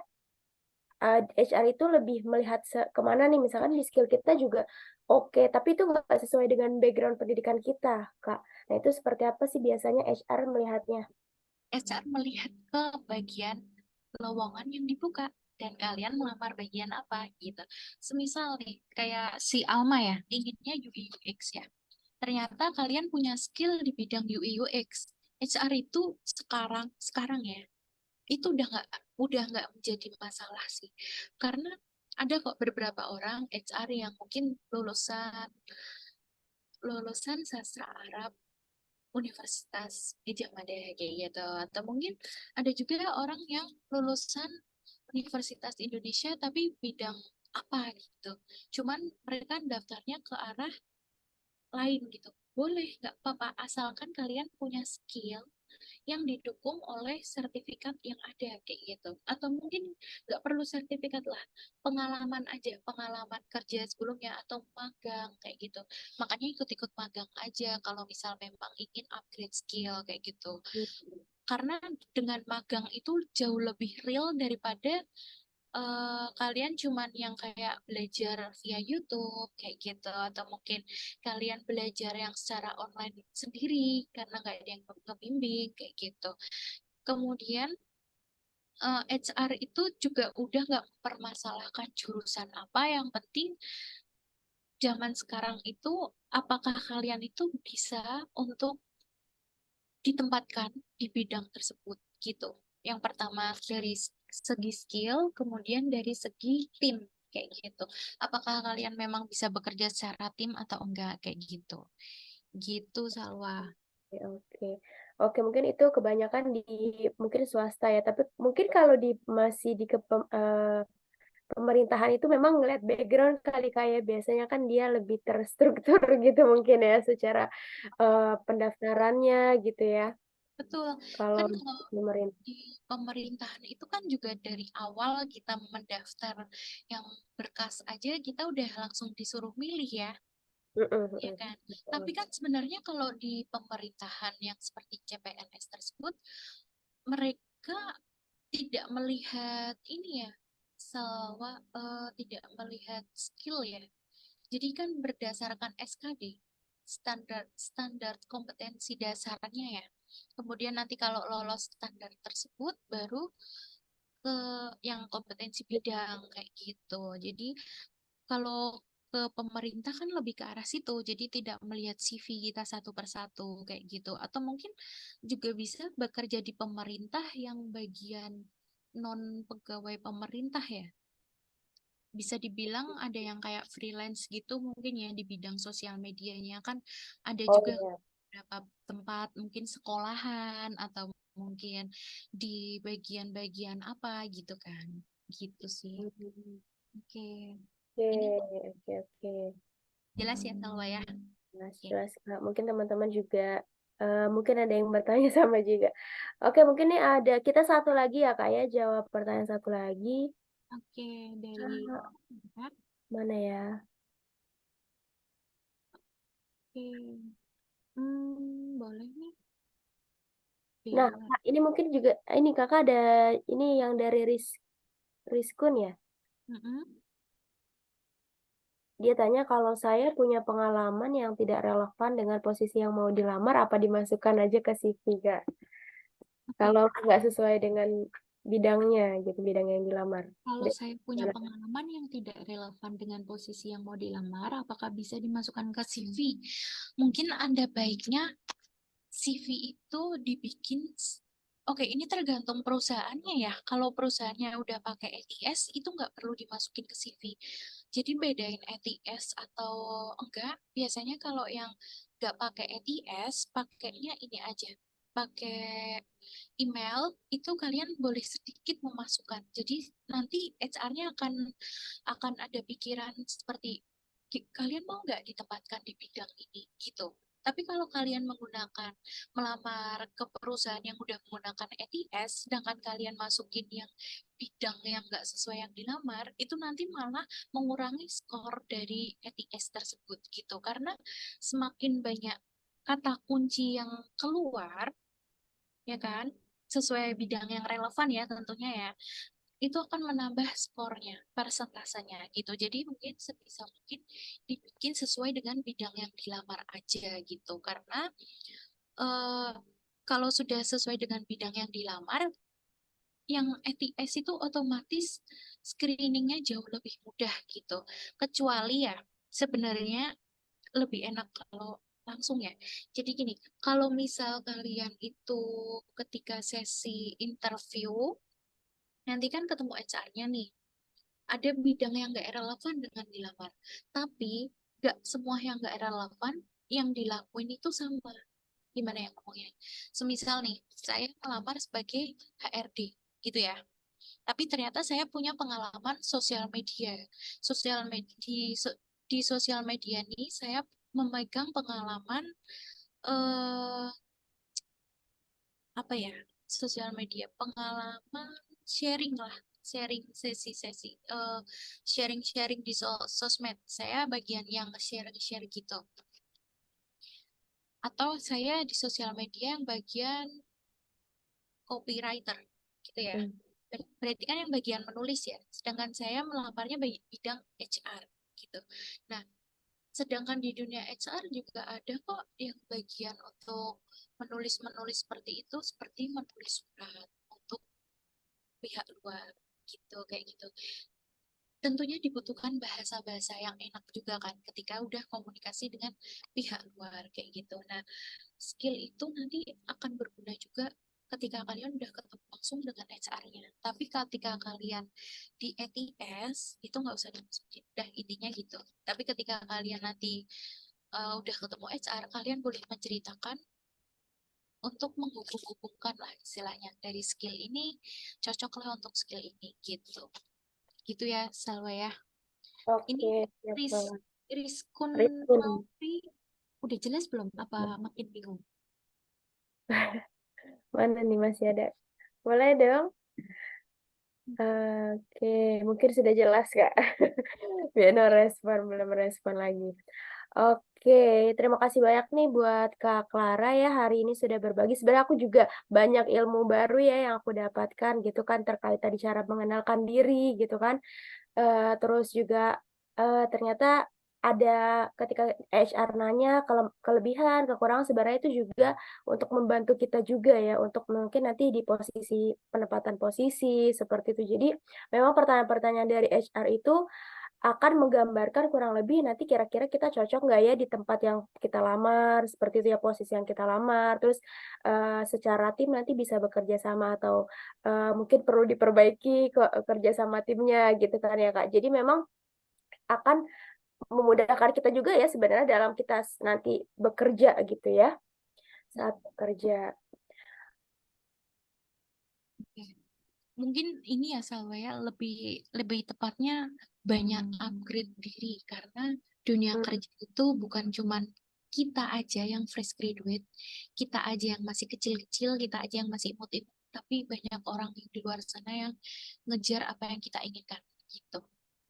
Speaker 1: HR itu lebih melihat kemana nih, misalkan di skill kita juga oke, tapi itu nggak sesuai dengan background pendidikan kita, Kak. Nah, itu seperti apa sih biasanya HR melihatnya?
Speaker 3: HR melihat ke bagian lowongan yang dibuka dan kalian melamar bagian apa gitu. Semisal nih kayak si Alma ya, inginnya UI UX ya. Ternyata kalian punya skill di bidang UI UX. HR itu sekarang sekarang ya, itu udah nggak menjadi masalah sih. Karena ada kok beberapa orang HR yang mungkin lulusan lulusan sastra Arab Universitas Gajah Mada kayak gitu, atau mungkin ada juga orang yang lulusan Universitas Indonesia tapi bidang apa gitu, cuman mereka daftarnya ke arah lain gitu. Boleh, nggak apa-apa, asalkan kalian punya skill yang didukung oleh sertifikat yang ada kayak gitu. Atau mungkin nggak perlu sertifikat lah, pengalaman aja, pengalaman kerja sebelumnya atau magang kayak gitu. Makanya ikut-ikut magang aja kalau misal memang ingin upgrade skill kayak gitu. Karena dengan magang itu jauh lebih real daripada kalian cuman yang kayak belajar via YouTube kayak gitu, atau mungkin kalian belajar yang secara online sendiri karena nggak ada yang ngebimbing kayak gitu. Kemudian HR itu juga udah nggak mempermasalahkan jurusan apa, yang penting zaman sekarang itu apakah kalian itu bisa untuk ditempatkan di bidang tersebut gitu. Yang pertama dari segi skill, kemudian dari segi tim kayak gitu. Apakah kalian memang bisa bekerja secara tim atau enggak kayak gitu. Gitu Salwa.
Speaker 1: Oke, oke. Oke, mungkin itu kebanyakan di mungkin swasta ya, tapi mungkin kalau masih di pemerintahan itu memang ngeliat background kali kayak biasanya kan dia lebih terstruktur gitu mungkin ya secara pendaftarannya gitu ya.
Speaker 3: Betul.
Speaker 1: Kalau
Speaker 3: Kan kalau
Speaker 1: pemerintah.
Speaker 3: di pemerintahan itu kan juga dari awal kita mendaftar yang berkas aja kita udah langsung disuruh milih ya. Ya kan. Tapi
Speaker 1: Betul.
Speaker 3: kan sebenarnya kalau di pemerintahan yang seperti CPNS tersebut, mereka tidak melihat ini ya, tidak melihat skill ya. Jadi kan berdasarkan SKD, standar standar kompetensi dasarnya ya. Kemudian nanti kalau lolos standar tersebut baru ke yang kompetensi bidang kayak gitu. Jadi kalau ke pemerintah kan lebih ke arah situ, jadi tidak melihat CV kita satu persatu kayak gitu. Atau mungkin juga bisa bekerja di pemerintah yang bagian non pegawai pemerintah ya. bisa dibilang ada yang kayak freelance gitu mungkin ya di bidang sosial medianya kan ada
Speaker 1: Oh
Speaker 3: juga
Speaker 1: iya.
Speaker 3: beberapa tempat mungkin sekolahan atau mungkin di bagian-bagian apa gitu kan gitu sih.
Speaker 1: Hmm.
Speaker 3: Oke,
Speaker 1: Oke,
Speaker 3: ini
Speaker 1: oke, oke.
Speaker 3: jelas ya Salwa ya.
Speaker 1: Jelas,
Speaker 3: Oke.
Speaker 1: jelas, Kak. Mungkin teman-teman juga mungkin ada yang bertanya sama juga. Oke, mungkin nih ada kita satu lagi ya, Kak ya, jawab pertanyaan satu lagi.
Speaker 3: Oke, dari
Speaker 1: Ah,
Speaker 3: Kak.
Speaker 1: mana ya?
Speaker 3: Oke. Boleh nih.
Speaker 1: Nah,
Speaker 3: Bella.
Speaker 1: Kak, ini mungkin juga ini Kakak ada ini yang dari Rizkun ya.
Speaker 3: Mm-mm.
Speaker 1: Dia tanya kalau saya punya pengalaman yang tidak relevan dengan posisi yang mau dilamar, apa dimasukkan aja ke CV, Kak?
Speaker 3: Oke.
Speaker 1: Kalau nggak sesuai dengan bidangnya gitu, bidang yang dilamar.
Speaker 3: Kalau
Speaker 1: Dan-
Speaker 3: saya punya pengalaman yang tidak relevan dengan posisi yang mau dilamar, apakah bisa dimasukkan ke CV? Mungkin ada baiknya CV itu dibikin. Oke, ini tergantung perusahaannya ya. Kalau perusahaannya udah pakai ATS, itu nggak perlu dimasukin ke CV. Jadi bedain ATS atau enggak. Biasanya kalau yang nggak pakai ATS, pakainya ini aja. Pakai email, itu kalian boleh sedikit memasukkan. Jadi nanti HR-nya akan ada pikiran seperti kalian mau nggak ditempatkan di bidang ini gitu. Tapi kalau kalian melamar ke perusahaan yang udah menggunakan ETS, sedangkan kalian masukin yang bidang yang nggak sesuai yang dilamar, itu nanti malah mengurangi skor dari ETS tersebut gitu. Karena semakin banyak kata kunci yang keluar, ya kan, sesuai bidang yang relevan ya tentunya ya, itu akan menambah skornya, persentasenya gitu. Jadi mungkin sebisa mungkin dibikin sesuai dengan bidang yang dilamar aja gitu. Karena eh, kalau sudah sesuai dengan bidang yang dilamar, yang ETS itu otomatis screeningnya jauh lebih mudah gitu. Kecuali ya sebenarnya lebih enak kalau langsung ya. Jadi gini, kalau misal kalian itu ketika sesi interview, nanti kan ketemu HR-nya nih. Ada bidang yang nggak relevan dengan dilamar. Tapi nggak semua yang nggak relevan yang dilakuin itu sama. Gimana ya ngomongnya? Semisal nih, saya melamar sebagai HRD, gitu ya. Tapi ternyata saya punya pengalaman sosial media. Di sosial media nih, saya memegang pengalaman eh, apa ya? Sosial media, pengalaman sharing lah, sharing sesi-sesi, sharing-sharing di sosmed. Saya bagian yang share-share gitu. Atau saya di sosial media yang bagian copywriter gitu ya.
Speaker 1: Hmm.
Speaker 3: Berarti kan yang bagian menulis ya. Sedangkan saya melamarnya bidang HR gitu. Nah, sedangkan di dunia HR juga ada kok yang bagian untuk menulis-menulis seperti itu, seperti menulis surat untuk pihak luar gitu, kayak gitu. Tentunya dibutuhkan bahasa-bahasa yang enak juga kan ketika udah komunikasi dengan pihak luar kayak gitu. Nah, skill itu nanti akan berguna juga ketika kalian udah ketemu langsung dengan HR-nya. Tapi ketika kalian di ETS itu nggak usah dimasukin. Udah intinya gitu. Tapi ketika kalian nanti udah ketemu HR, kalian boleh menceritakan untuk menghubung-hubungkan lah istilahnya dari skill ini cocok lah untuk skill ini gitu. Gitu ya, Salwa ya. Ini
Speaker 1: Oke, siap
Speaker 3: Ris
Speaker 1: banget.
Speaker 3: Rizkun
Speaker 1: Rizkun.
Speaker 3: Mauri udah jelas belum? Apa makin bingung?
Speaker 1: Mana nih masih ada? Boleh dong? Oke, mungkin sudah jelas, Kak. Biar no respon, belum respon lagi. Oke, terima kasih banyak nih buat Kak Clara ya hari ini sudah berbagi. Sebenarnya aku juga banyak ilmu baru ya yang aku dapatkan gitu kan terkait tadi cara mengenalkan diri gitu kan. Terus juga ternyata ada ketika HR nanya kelebihan, kekurangan sebenarnya itu juga untuk membantu kita juga ya untuk mungkin nanti di penempatan posisi seperti itu. Jadi memang pertanyaan-pertanyaan dari HR itu akan menggambarkan kurang lebih nanti kira-kira kita cocok nggak ya di tempat yang kita lamar, seperti itu ya posisi yang kita lamar, terus secara tim nanti bisa bekerja sama atau mungkin perlu diperbaiki kerja sama timnya gitu kan ya Kak. Jadi memang akan memudahkan kita juga ya sebenarnya dalam kita nanti bekerja gitu ya, saat bekerja.
Speaker 3: Oke. Mungkin ini ya Salwa ya, lebih lebih tepatnya banyak upgrade diri karena dunia
Speaker 1: Hmm,
Speaker 3: kerja itu bukan cuman kita aja yang fresh graduate, kita aja yang masih kecil-kecil, kita aja yang masih imut-imut, tapi banyak orang di luar sana yang ngejar apa yang kita inginkan gitu.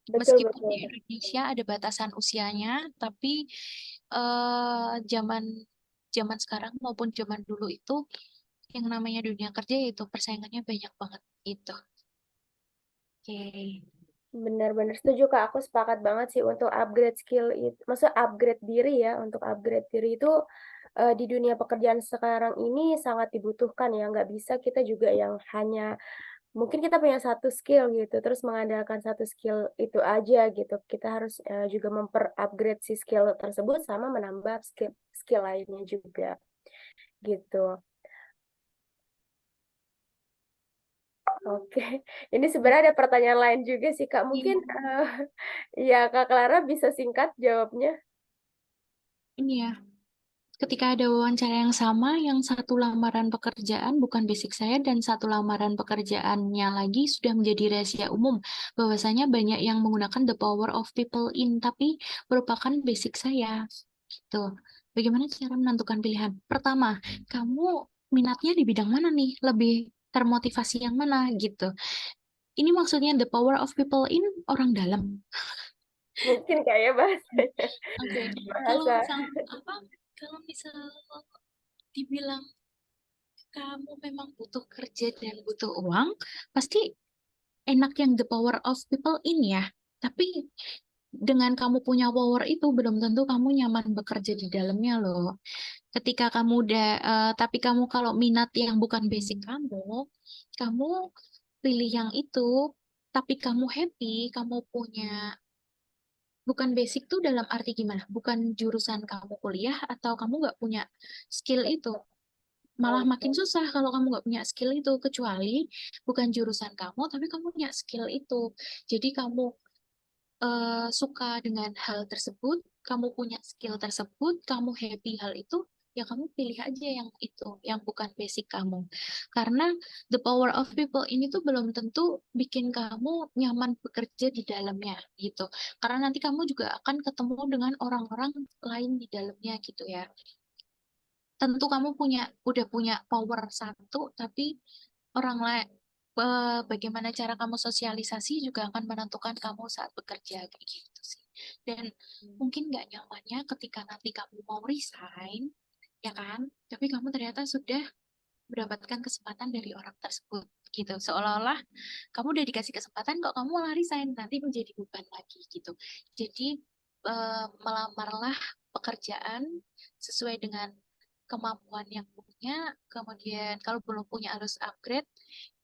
Speaker 1: betul
Speaker 3: Meskipun
Speaker 1: betul.
Speaker 3: di Indonesia ada batasan usianya, tapi zaman zaman sekarang maupun zaman dulu itu yang namanya dunia kerja itu persaingannya banyak banget gitu. Oke.
Speaker 1: Benar-benar setuju Kak, aku sepakat banget sih untuk upgrade skill itu, maksudnya upgrade diri ya, untuk upgrade diri itu di dunia pekerjaan sekarang ini sangat dibutuhkan ya, nggak bisa kita juga yang hanya, mungkin kita punya satu skill gitu, terus mengandalkan satu skill itu aja gitu, kita harus juga memper-upgrade si skill tersebut sama menambah skill, skill lainnya juga gitu. Oke, ini sebenarnya ada pertanyaan lain juga sih Kak, mungkin
Speaker 3: Iya.
Speaker 1: ya Kak Clara bisa singkat jawabnya.
Speaker 3: Ini ya, ketika ada wawancara yang sama, yang satu lamaran pekerjaan bukan basic saya dan satu lamaran pekerjaannya lagi sudah menjadi rahasia umum, bahwasanya banyak yang menggunakan the power of people in, tapi merupakan basic saya. Gitu. Bagaimana cara menentukan pilihan? Pertama, kamu minatnya di bidang mana nih? Lebih termotivasi yang mana gitu. Ini maksudnya the power of people in orang dalam.
Speaker 1: Mungkin kayak bahasanya.
Speaker 3: Oke, kalau
Speaker 1: Bahasa.
Speaker 3: misal apa? Kalau misal dibilang kamu memang butuh kerja dan butuh uang, pasti enak yang the power of people in ya. Tapi dengan kamu punya power itu belum tentu kamu nyaman bekerja di dalamnya loh. Ketika kamu udah, tapi kamu kalau minat yang bukan basic kamu, kamu pilih yang itu, tapi kamu happy, kamu punya bukan basic tuh dalam arti gimana? Bukan jurusan kamu kuliah atau kamu nggak punya skill itu. Malah makin
Speaker 1: Oke.
Speaker 3: susah kalau kamu nggak punya skill itu, kecuali bukan jurusan kamu, tapi kamu punya skill itu. Jadi kamu suka dengan hal tersebut, kamu punya skill tersebut, kamu happy hal itu, ya kamu pilih aja yang itu, yang bukan basic kamu. Karena the power of people ini tuh belum tentu bikin kamu nyaman bekerja di dalamnya gitu. Karena nanti kamu juga akan ketemu dengan orang-orang lain di dalamnya gitu ya. Tentu kamu udah punya power satu, tapi orang lain bagaimana cara kamu sosialisasi juga akan menentukan kamu saat bekerja kayak gitu sih. Dan mungkin nggak nyamannya ketika nanti kamu mau resign, ya kan? Tapi kamu ternyata sudah mendapatkan kesempatan dari orang tersebut gitu. Seolah-olah kamu udah dikasih kesempatan kok kamu malah resign, nanti menjadi beban lagi gitu. Jadi melamarlah pekerjaan sesuai dengan kemampuan yang punya, kemudian kalau belum punya harus upgrade,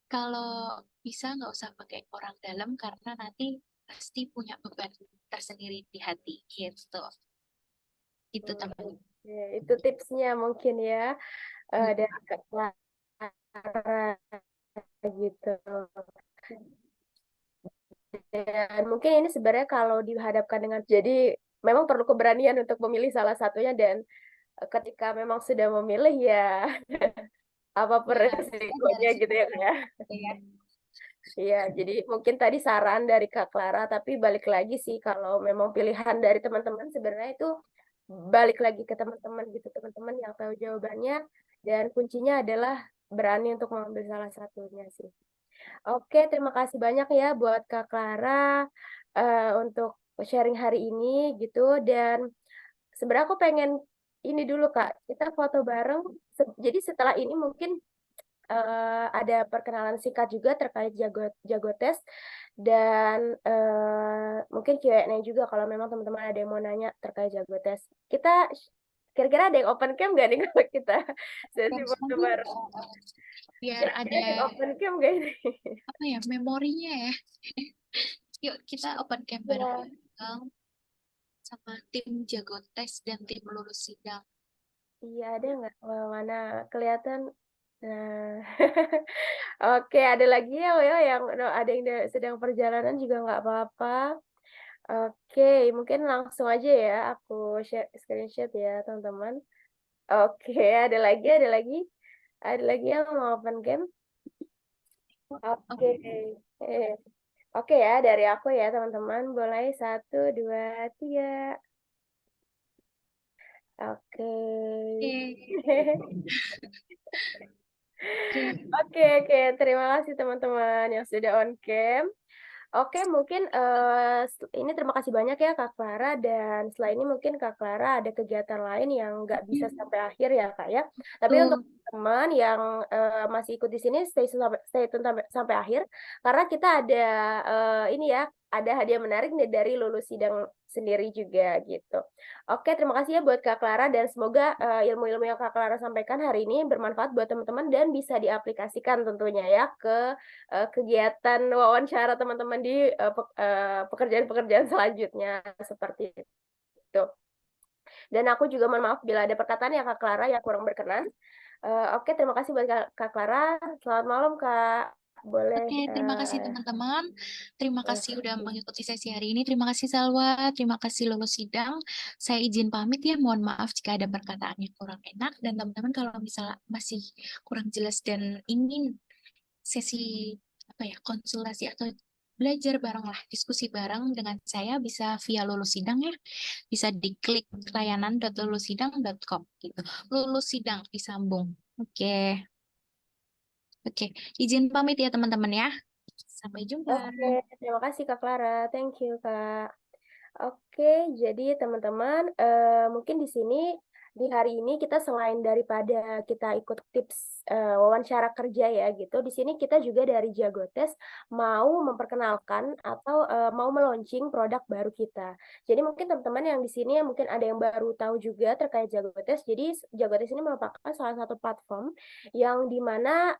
Speaker 3: kalau bisa nggak usah pakai orang dalam karena nanti pasti punya beban tersendiri di hati gitu. Itu teman.
Speaker 1: Oke, itu tipsnya mungkin ya dari Kak Clara gitu. Dan mungkin ini sebenarnya kalau dihadapkan dengan, jadi memang perlu keberanian untuk memilih salah satunya dan ketika memang sudah memilih ya apapun
Speaker 3: Ya, kita
Speaker 1: resikonya
Speaker 3: harus
Speaker 1: gitu ya Kak ya.
Speaker 3: ya.
Speaker 1: Iya, jadi mungkin tadi saran dari Kak Clara, tapi balik lagi sih kalau memang pilihan dari teman-teman sebenarnya itu balik lagi ke teman-teman gitu, teman-teman yang tahu jawabannya dan kuncinya adalah berani untuk mengambil salah satunya sih. Oke, terima kasih banyak ya buat Kak Clara untuk sharing hari ini gitu dan sebenarnya aku pengen ini dulu Kak, kita foto bareng. Jadi setelah ini mungkin ada perkenalan singkat juga terkait Jago Jago Tes dan mungkin Q&A juga kalau memang teman-teman ada yang mau nanya terkait Jago Tes. Kita kira-kira ada yang open cam nggak nih kalau kita sesi
Speaker 3: Terus
Speaker 1: foto
Speaker 3: nanti
Speaker 1: bareng?
Speaker 3: biar
Speaker 1: Kira-kira
Speaker 3: ada
Speaker 1: ada yang open cam nggak ini?
Speaker 3: apa ya memorinya ya. Yuk kita open camp
Speaker 1: Ya,
Speaker 3: bareng-bareng sama tim jago tes dan tim lulus sidang.
Speaker 1: iya ada nggak? Mana kelihatan? Nah, oke, ada lagi ya, yang ada yang sedang perjalanan juga nggak apa-apa. Oke, mungkin langsung aja ya aku share screenshot ya, teman-teman. Oke, ada lagi, ada lagi yang mau open game. Oke, eh, oke ya, dari aku ya, teman-teman. Boleh 1, 2, 3. Oke.
Speaker 3: Oke.
Speaker 1: Oke, terima kasih teman-teman yang sudah on cam. Oke, mungkin ini terima kasih banyak ya Kak Clara, dan setelah ini mungkin Kak Clara ada kegiatan lain yang nggak bisa sampai akhir ya Kak ya. Tapi untuk
Speaker 3: Tuh.
Speaker 1: teman yang masih ikut di sini stay tune sampai akhir, karena kita ada ini ya, ada hadiah menarik nih dari lulus sidang sendiri juga gitu. Oke, terima kasih ya buat Kak Clara, dan semoga ilmu-ilmu yang Kak Clara sampaikan hari ini bermanfaat buat teman-teman dan bisa diaplikasikan tentunya ya ke kegiatan wawancara teman-teman di pekerjaan-pekerjaan selanjutnya seperti itu. Dan aku juga mohon maaf bila ada perkataan yang Kak Clara yang kurang berkenan. Oke, terima kasih buat Kak Clara. Selamat malam Kak. Boleh.
Speaker 3: Oke, terima kasih teman-teman. Terima kasih udah mengikuti sesi hari ini. Terima kasih Salwa, terima kasih lulus sidang. Saya izin pamit ya, mohon maaf jika ada perkataan yang kurang enak. Dan teman-teman kalau misalnya masih kurang jelas dan ingin sesi konsultasi atau belajar bareng lah, diskusi bareng dengan saya bisa via lulus sidang ya. Bisa diklik layanan.lulusidang.com gitu. Lulus sidang disambung. Oke. Oke, izin pamit ya teman-teman ya. Sampai jumpa.
Speaker 1: Oke, terima kasih Kak Clara. Thank you Kak. Oke, jadi teman-teman, mungkin di sini di hari ini kita selain daripada kita ikut tips wawancara kerja ya gitu, di sini kita juga dari Jagotes mau memperkenalkan atau mau meluncing produk baru kita. Jadi mungkin teman-teman yang di sini mungkin ada yang baru tahu juga terkait Jagotes. Jadi Jagotes ini merupakan salah satu platform yang dimana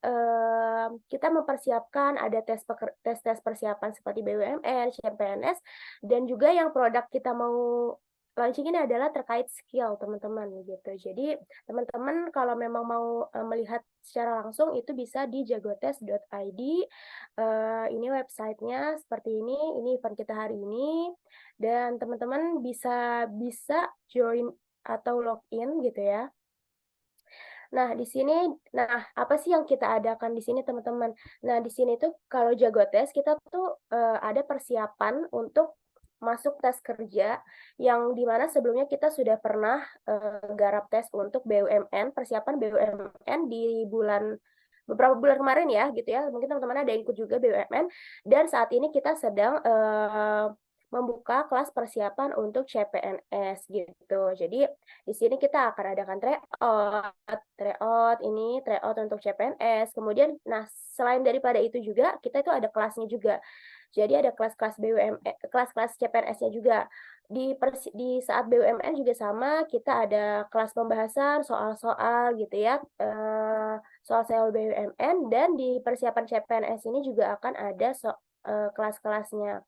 Speaker 1: kita mempersiapkan ada tes persiapan seperti BUMN, CPNS, dan juga yang produk kita mau launching ini adalah terkait skill teman-teman gitu. Jadi teman-teman kalau memang mau melihat secara langsung itu bisa di jagotes.id. Ini websitenya seperti ini event kita hari ini, dan teman-teman bisa bisa join atau login gitu ya. Nah, di sini, apa sih yang kita adakan di sini, teman-teman? Nah, di sini tuh kalau Jagotes kita tuh ada persiapan untuk masuk tes kerja yang dimana sebelumnya kita sudah pernah garap tes untuk BUMN, persiapan BUMN di beberapa bulan kemarin ya, gitu ya. Mungkin teman-teman ada yang ikut juga BUMN, dan saat ini kita sedang membuka kelas persiapan untuk CPNS gitu. Jadi di sini kita akan adakan tryout untuk CPNS. Kemudian, selain daripada itu juga, kita itu ada kelasnya juga. Jadi ada kelas-kelas BUMN, kelas-kelas CPNS-nya juga. Di saat BUMN juga sama, kita ada kelas pembahasan soal-soal gitu ya, soal-soal BUMN, dan di persiapan CPNS ini juga akan ada kelas-kelasnya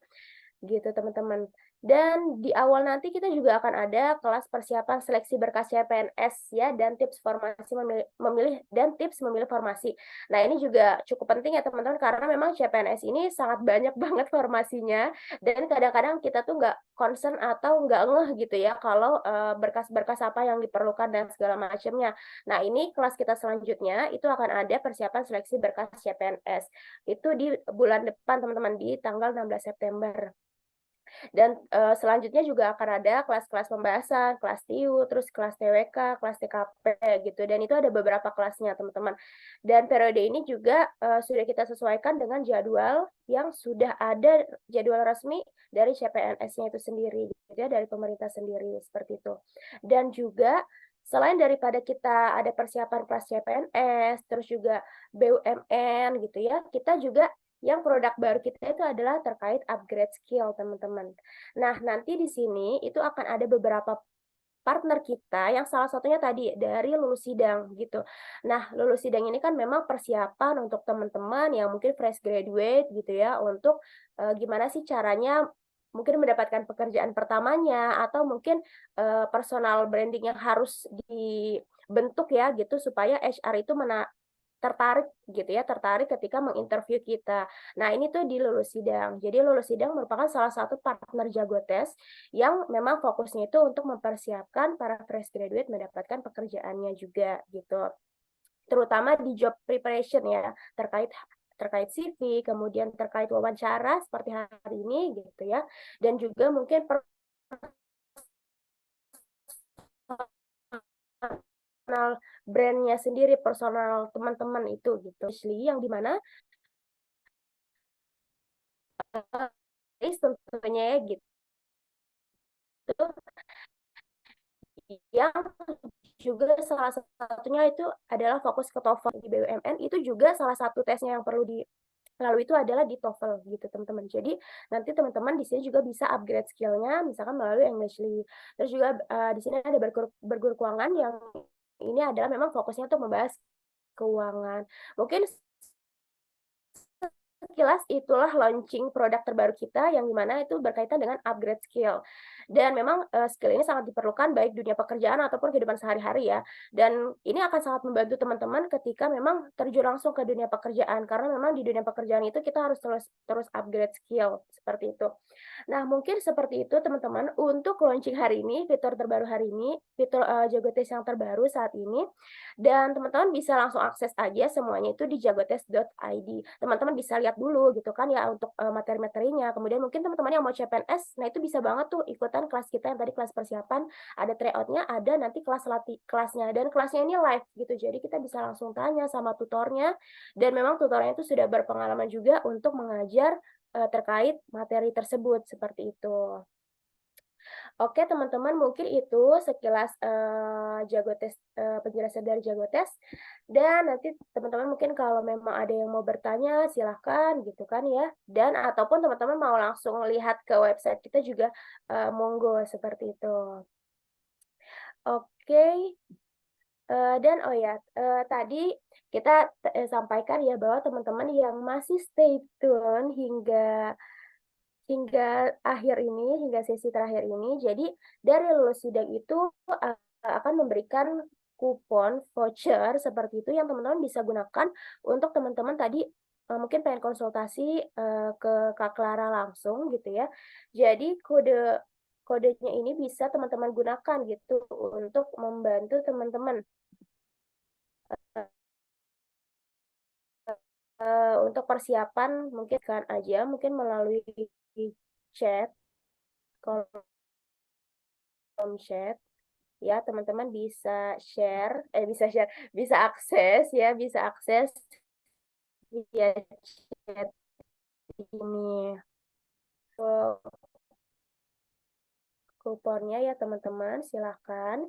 Speaker 1: gitu teman-teman. Dan di awal nanti kita juga akan ada kelas persiapan seleksi berkas CPNS ya, dan tips formasi memilih dan tips memilih formasi. Nah, ini juga cukup penting ya teman-teman, karena memang CPNS ini sangat banyak banget formasinya, dan kadang-kadang kita tuh nggak concern atau nggak ngeh gitu ya kalau berkas-berkas apa yang diperlukan dan segala macamnya. Nah, ini kelas kita selanjutnya itu akan ada persiapan seleksi berkas CPNS. Itu di bulan depan teman-teman, di tanggal 16 September. Dan selanjutnya juga akan ada kelas-kelas pembahasan, kelas TIU, terus kelas TWK, kelas TKP gitu. Dan itu ada beberapa kelasnya teman-teman. Dan periode ini juga sudah kita sesuaikan dengan jadwal yang sudah ada, jadwal resmi dari CPNS-nya itu sendiri, gitu ya, dari pemerintah sendiri seperti itu. Dan juga selain daripada kita ada persiapan kelas CPNS, terus juga BUMN gitu ya, kita juga yang produk baru kita itu adalah terkait upgrade skill, teman-teman. Nah, nanti di sini itu akan ada beberapa partner kita yang salah satunya tadi dari lulus sidang gitu. Nah, lulus sidang ini kan memang persiapan untuk teman-teman yang mungkin fresh graduate gitu ya untuk, gimana sih caranya mungkin mendapatkan pekerjaan pertamanya atau mungkin, personal branding yang harus dibentuk ya gitu supaya HR itu tertarik gitu ya, tertarik ketika menginterview kita. Nah, ini tuh di lulus sidang. Jadi lulus sidang merupakan salah satu partner Jagotes yang memang fokusnya itu untuk mempersiapkan para fresh graduate mendapatkan pekerjaannya juga gitu. Terutama di job preparation ya, terkait terkait CV, kemudian terkait wawancara seperti hari ini gitu ya, dan juga mungkin personal brand-nya sendiri, personal teman-teman itu gitu. Yang di mana tentunya ya gitu, yang juga salah satunya itu adalah fokus ke TOEFL di BUMN, itu juga salah satu tesnya yang perlu dilalui itu adalah di TOEFL gitu teman-teman. Jadi nanti teman-teman di sini juga bisa upgrade skill-nya misalkan melalui Englishly. Terus juga di sini ada berguru keuangan yang ini adalah memang fokusnya untuk membahas keuangan. Mungkin sekilas itulah launching produk terbaru kita yang dimana itu berkaitan dengan upgrade skill. Dan memang, skill ini sangat diperlukan baik dunia pekerjaan ataupun kehidupan sehari-hari ya. Dan ini akan sangat membantu teman-teman ketika memang terjun langsung ke dunia pekerjaan, karena memang di dunia pekerjaan itu kita harus terus terus upgrade skill, seperti itu. Nah, mungkin seperti itu teman-teman untuk launching hari ini, fitur terbaru hari ini, fitur, Jagotes yang terbaru saat ini. Dan teman-teman bisa langsung akses aja semuanya itu di jagotes.id. Teman-teman bisa lihat dulu gitu kan ya untuk, materi-materinya. Kemudian mungkin teman-teman yang mau CPNS, nah itu bisa banget tuh ikutan kelas kita yang tadi kelas persiapan, ada tryout-nya, ada nanti kelasnya dan kelasnya ini live gitu. Jadi kita bisa langsung tanya sama tutornya dan memang tutornya itu sudah berpengalaman juga untuk mengajar, terkait materi tersebut, seperti itu. Oke teman-teman, mungkin itu sekilas, Jagotes, penjelasan dari Jagotes, dan nanti teman-teman mungkin kalau memang ada yang mau bertanya silahkan gitu kan ya, dan ataupun teman-teman mau langsung lihat ke website kita juga, monggo seperti itu. Oke, dan oh ya, tadi kita sampaikan ya bahwa teman-teman yang masih stay tune hingga hingga akhir ini, hingga sesi terakhir ini, jadi dari lulus sidang itu, akan memberikan kupon voucher seperti itu yang teman-teman bisa gunakan untuk teman-teman tadi, mungkin pengen konsultasi, ke Kak Clara langsung gitu ya. Jadi kodenya ini bisa teman-teman gunakan gitu untuk membantu teman-teman, untuk persiapan mungkin kan aja mungkin melalui chat, kolom chat. Ya, teman-teman bisa akses ya, bisa akses via chat ini. Kuponnya ya teman-teman, silahkan.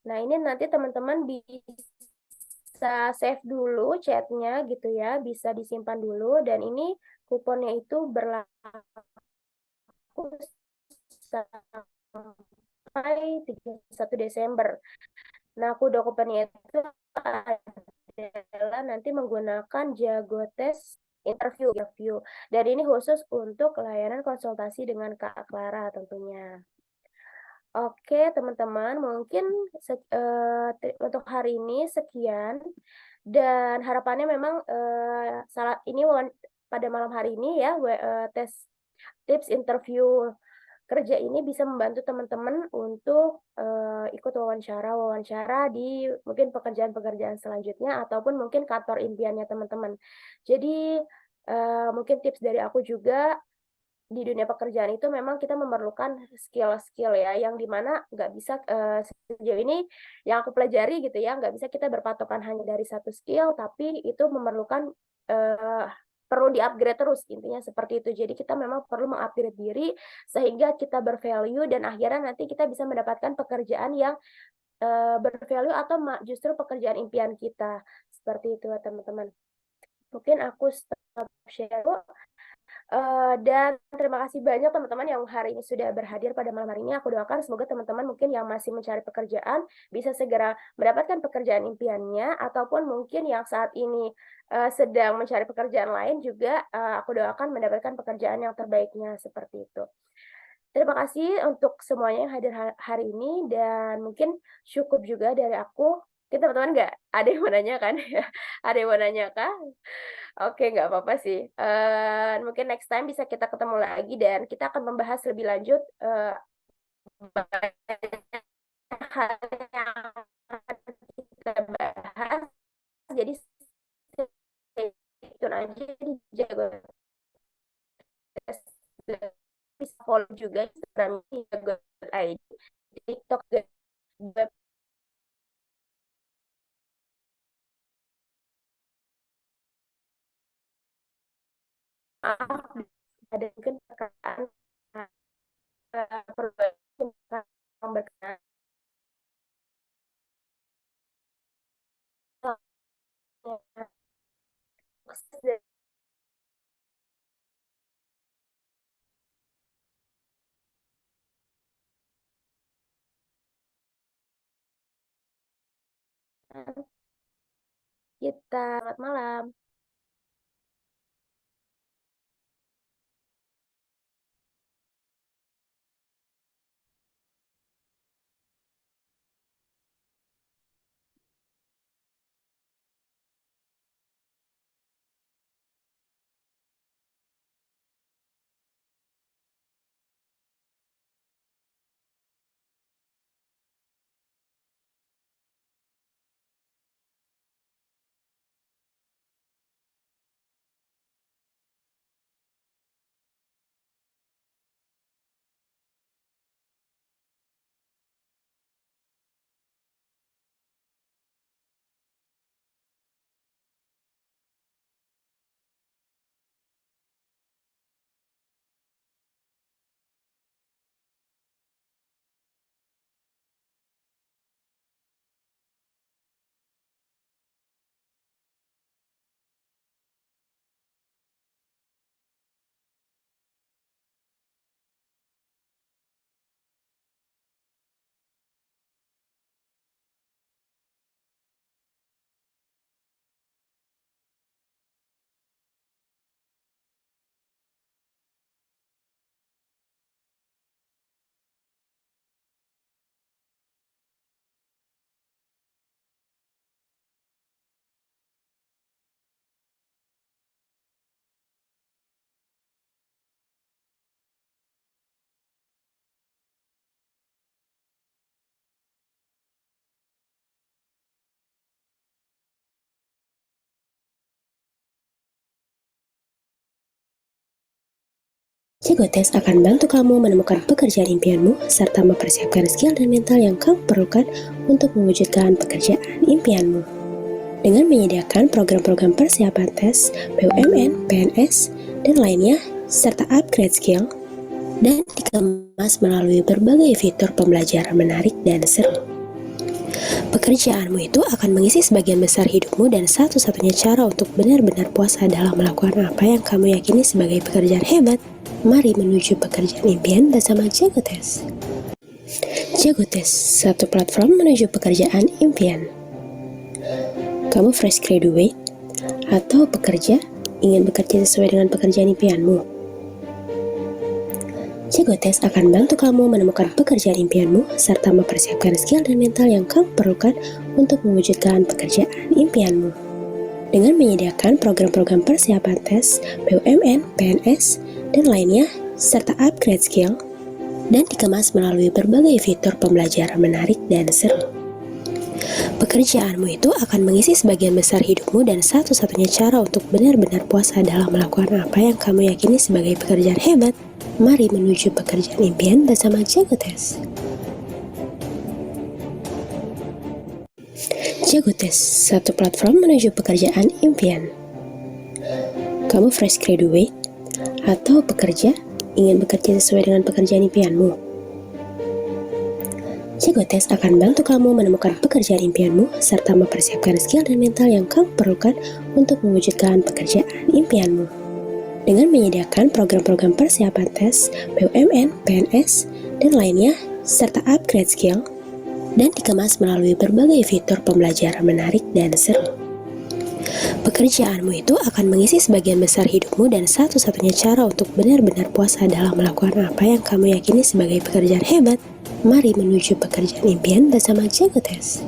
Speaker 1: Nah, ini nanti teman-teman bisa save dulu chatnya gitu ya, bisa disimpan dulu dan ini kuponnya itu berlaku sampai 31 Desember. Nah, kode kuponnya itu adalah nanti menggunakan Jagotes interview. Dan ini khusus untuk layanan konsultasi dengan Kak Clara tentunya. Oke, teman-teman, mungkin untuk hari ini sekian dan harapannya memang, pada malam hari ini ya, tes tips interview kerja ini bisa membantu teman-teman untuk, ikut wawancara-wawancara di mungkin pekerjaan-pekerjaan selanjutnya ataupun mungkin kantor impiannya teman-teman. Jadi, mungkin tips dari aku juga di dunia pekerjaan itu memang kita memerlukan skill-skill ya, yang di mana nggak bisa, sejauh ini yang aku pelajari gitu ya, nggak bisa kita berpatokan hanya dari satu skill, tapi itu memerlukan, perlu di-upgrade terus, intinya seperti itu. Jadi kita memang perlu meng-upgrade diri, sehingga kita bervalue dan akhirnya nanti kita bisa mendapatkan pekerjaan yang, bervalue atau justru pekerjaan impian kita, seperti itu ya teman-teman. Mungkin aku stop share dulu. Dan terima kasih banyak teman-teman yang hari ini sudah berhadir pada malam hari ini. Aku doakan semoga teman-teman mungkin yang masih mencari pekerjaan bisa segera mendapatkan pekerjaan impiannya, ataupun mungkin yang saat ini sedang mencari pekerjaan lain juga, aku doakan mendapatkan pekerjaan yang terbaiknya seperti itu. Terima kasih untuk semuanya yang hadir hari ini, dan mungkin cukup juga dari aku. Kita teman-teman nggak ada yang mau nanya kan? Ada yang mau nanya kah? Oke, nggak apa-apa sih. Mungkin next time bisa kita ketemu lagi dan kita akan membahas lebih lanjut banyak hal yang akan kita bahas. Jadi stay tune aja di Jago Tes. Bisa follow juga Instagram Jago.id, TikTok juga. Maaf, ada mungkin perkataan perlu yang berkenan. Kita selamat malam.
Speaker 4: Jago Tes akan bantu kamu menemukan pekerjaan impianmu serta mempersiapkan skill dan mental yang kamu perlukan untuk mewujudkan pekerjaan impianmu. Dengan menyediakan program-program persiapan tes, BUMN, PNS, dan lainnya, serta upgrade skill, dan dikemas melalui berbagai fitur pembelajaran menarik dan seru. Pekerjaanmu itu akan mengisi sebagian besar hidupmu, dan satu-satunya cara untuk benar-benar puas adalah melakukan apa yang kamu yakini sebagai pekerjaan hebat. Mari menuju pekerjaan impian bersama Jago Tes. Jago Tes, satu platform menuju pekerjaan impian. Kamu fresh graduate atau pekerja ingin bekerja sesuai dengan pekerjaan impianmu? Jago Tes akan bantu kamu menemukan pekerjaan impianmu serta mempersiapkan skill dan mental yang kamu perlukan untuk mewujudkan pekerjaan impianmu. Dengan menyediakan program-program persiapan tes, BUMN, PNS, dan lainnya, serta upgrade skill, dan dikemas melalui berbagai fitur pembelajaran menarik dan seru. Pekerjaanmu itu akan mengisi sebagian besar hidupmu, dan satu-satunya cara untuk benar-benar puas adalah melakukan apa yang kamu yakini sebagai pekerjaan hebat. Mari menuju pekerjaan impian bersama Jago Tes. Jago Tes, satu platform menuju pekerjaan impian. Kamu fresh graduate atau pekerja ingin bekerja sesuai dengan pekerjaan impianmu? Jago Tes akan bantu kamu menemukan pekerjaan impianmu serta mempersiapkan skill dan mental yang kamu perlukan untuk mewujudkan pekerjaan impianmu. dengan menyediakan program-program persiapan tes, BUMN, PNS, dan lainnya, serta upgrade skill, dan dikemas melalui berbagai fitur pembelajaran menarik dan seru. Pekerjaanmu itu akan mengisi sebagian besar hidupmu dan satu-satunya cara untuk benar-benar puas adalah melakukan apa yang kamu yakini sebagai pekerjaan hebat. Mari menuju pekerjaan impian bersama Jago Tes.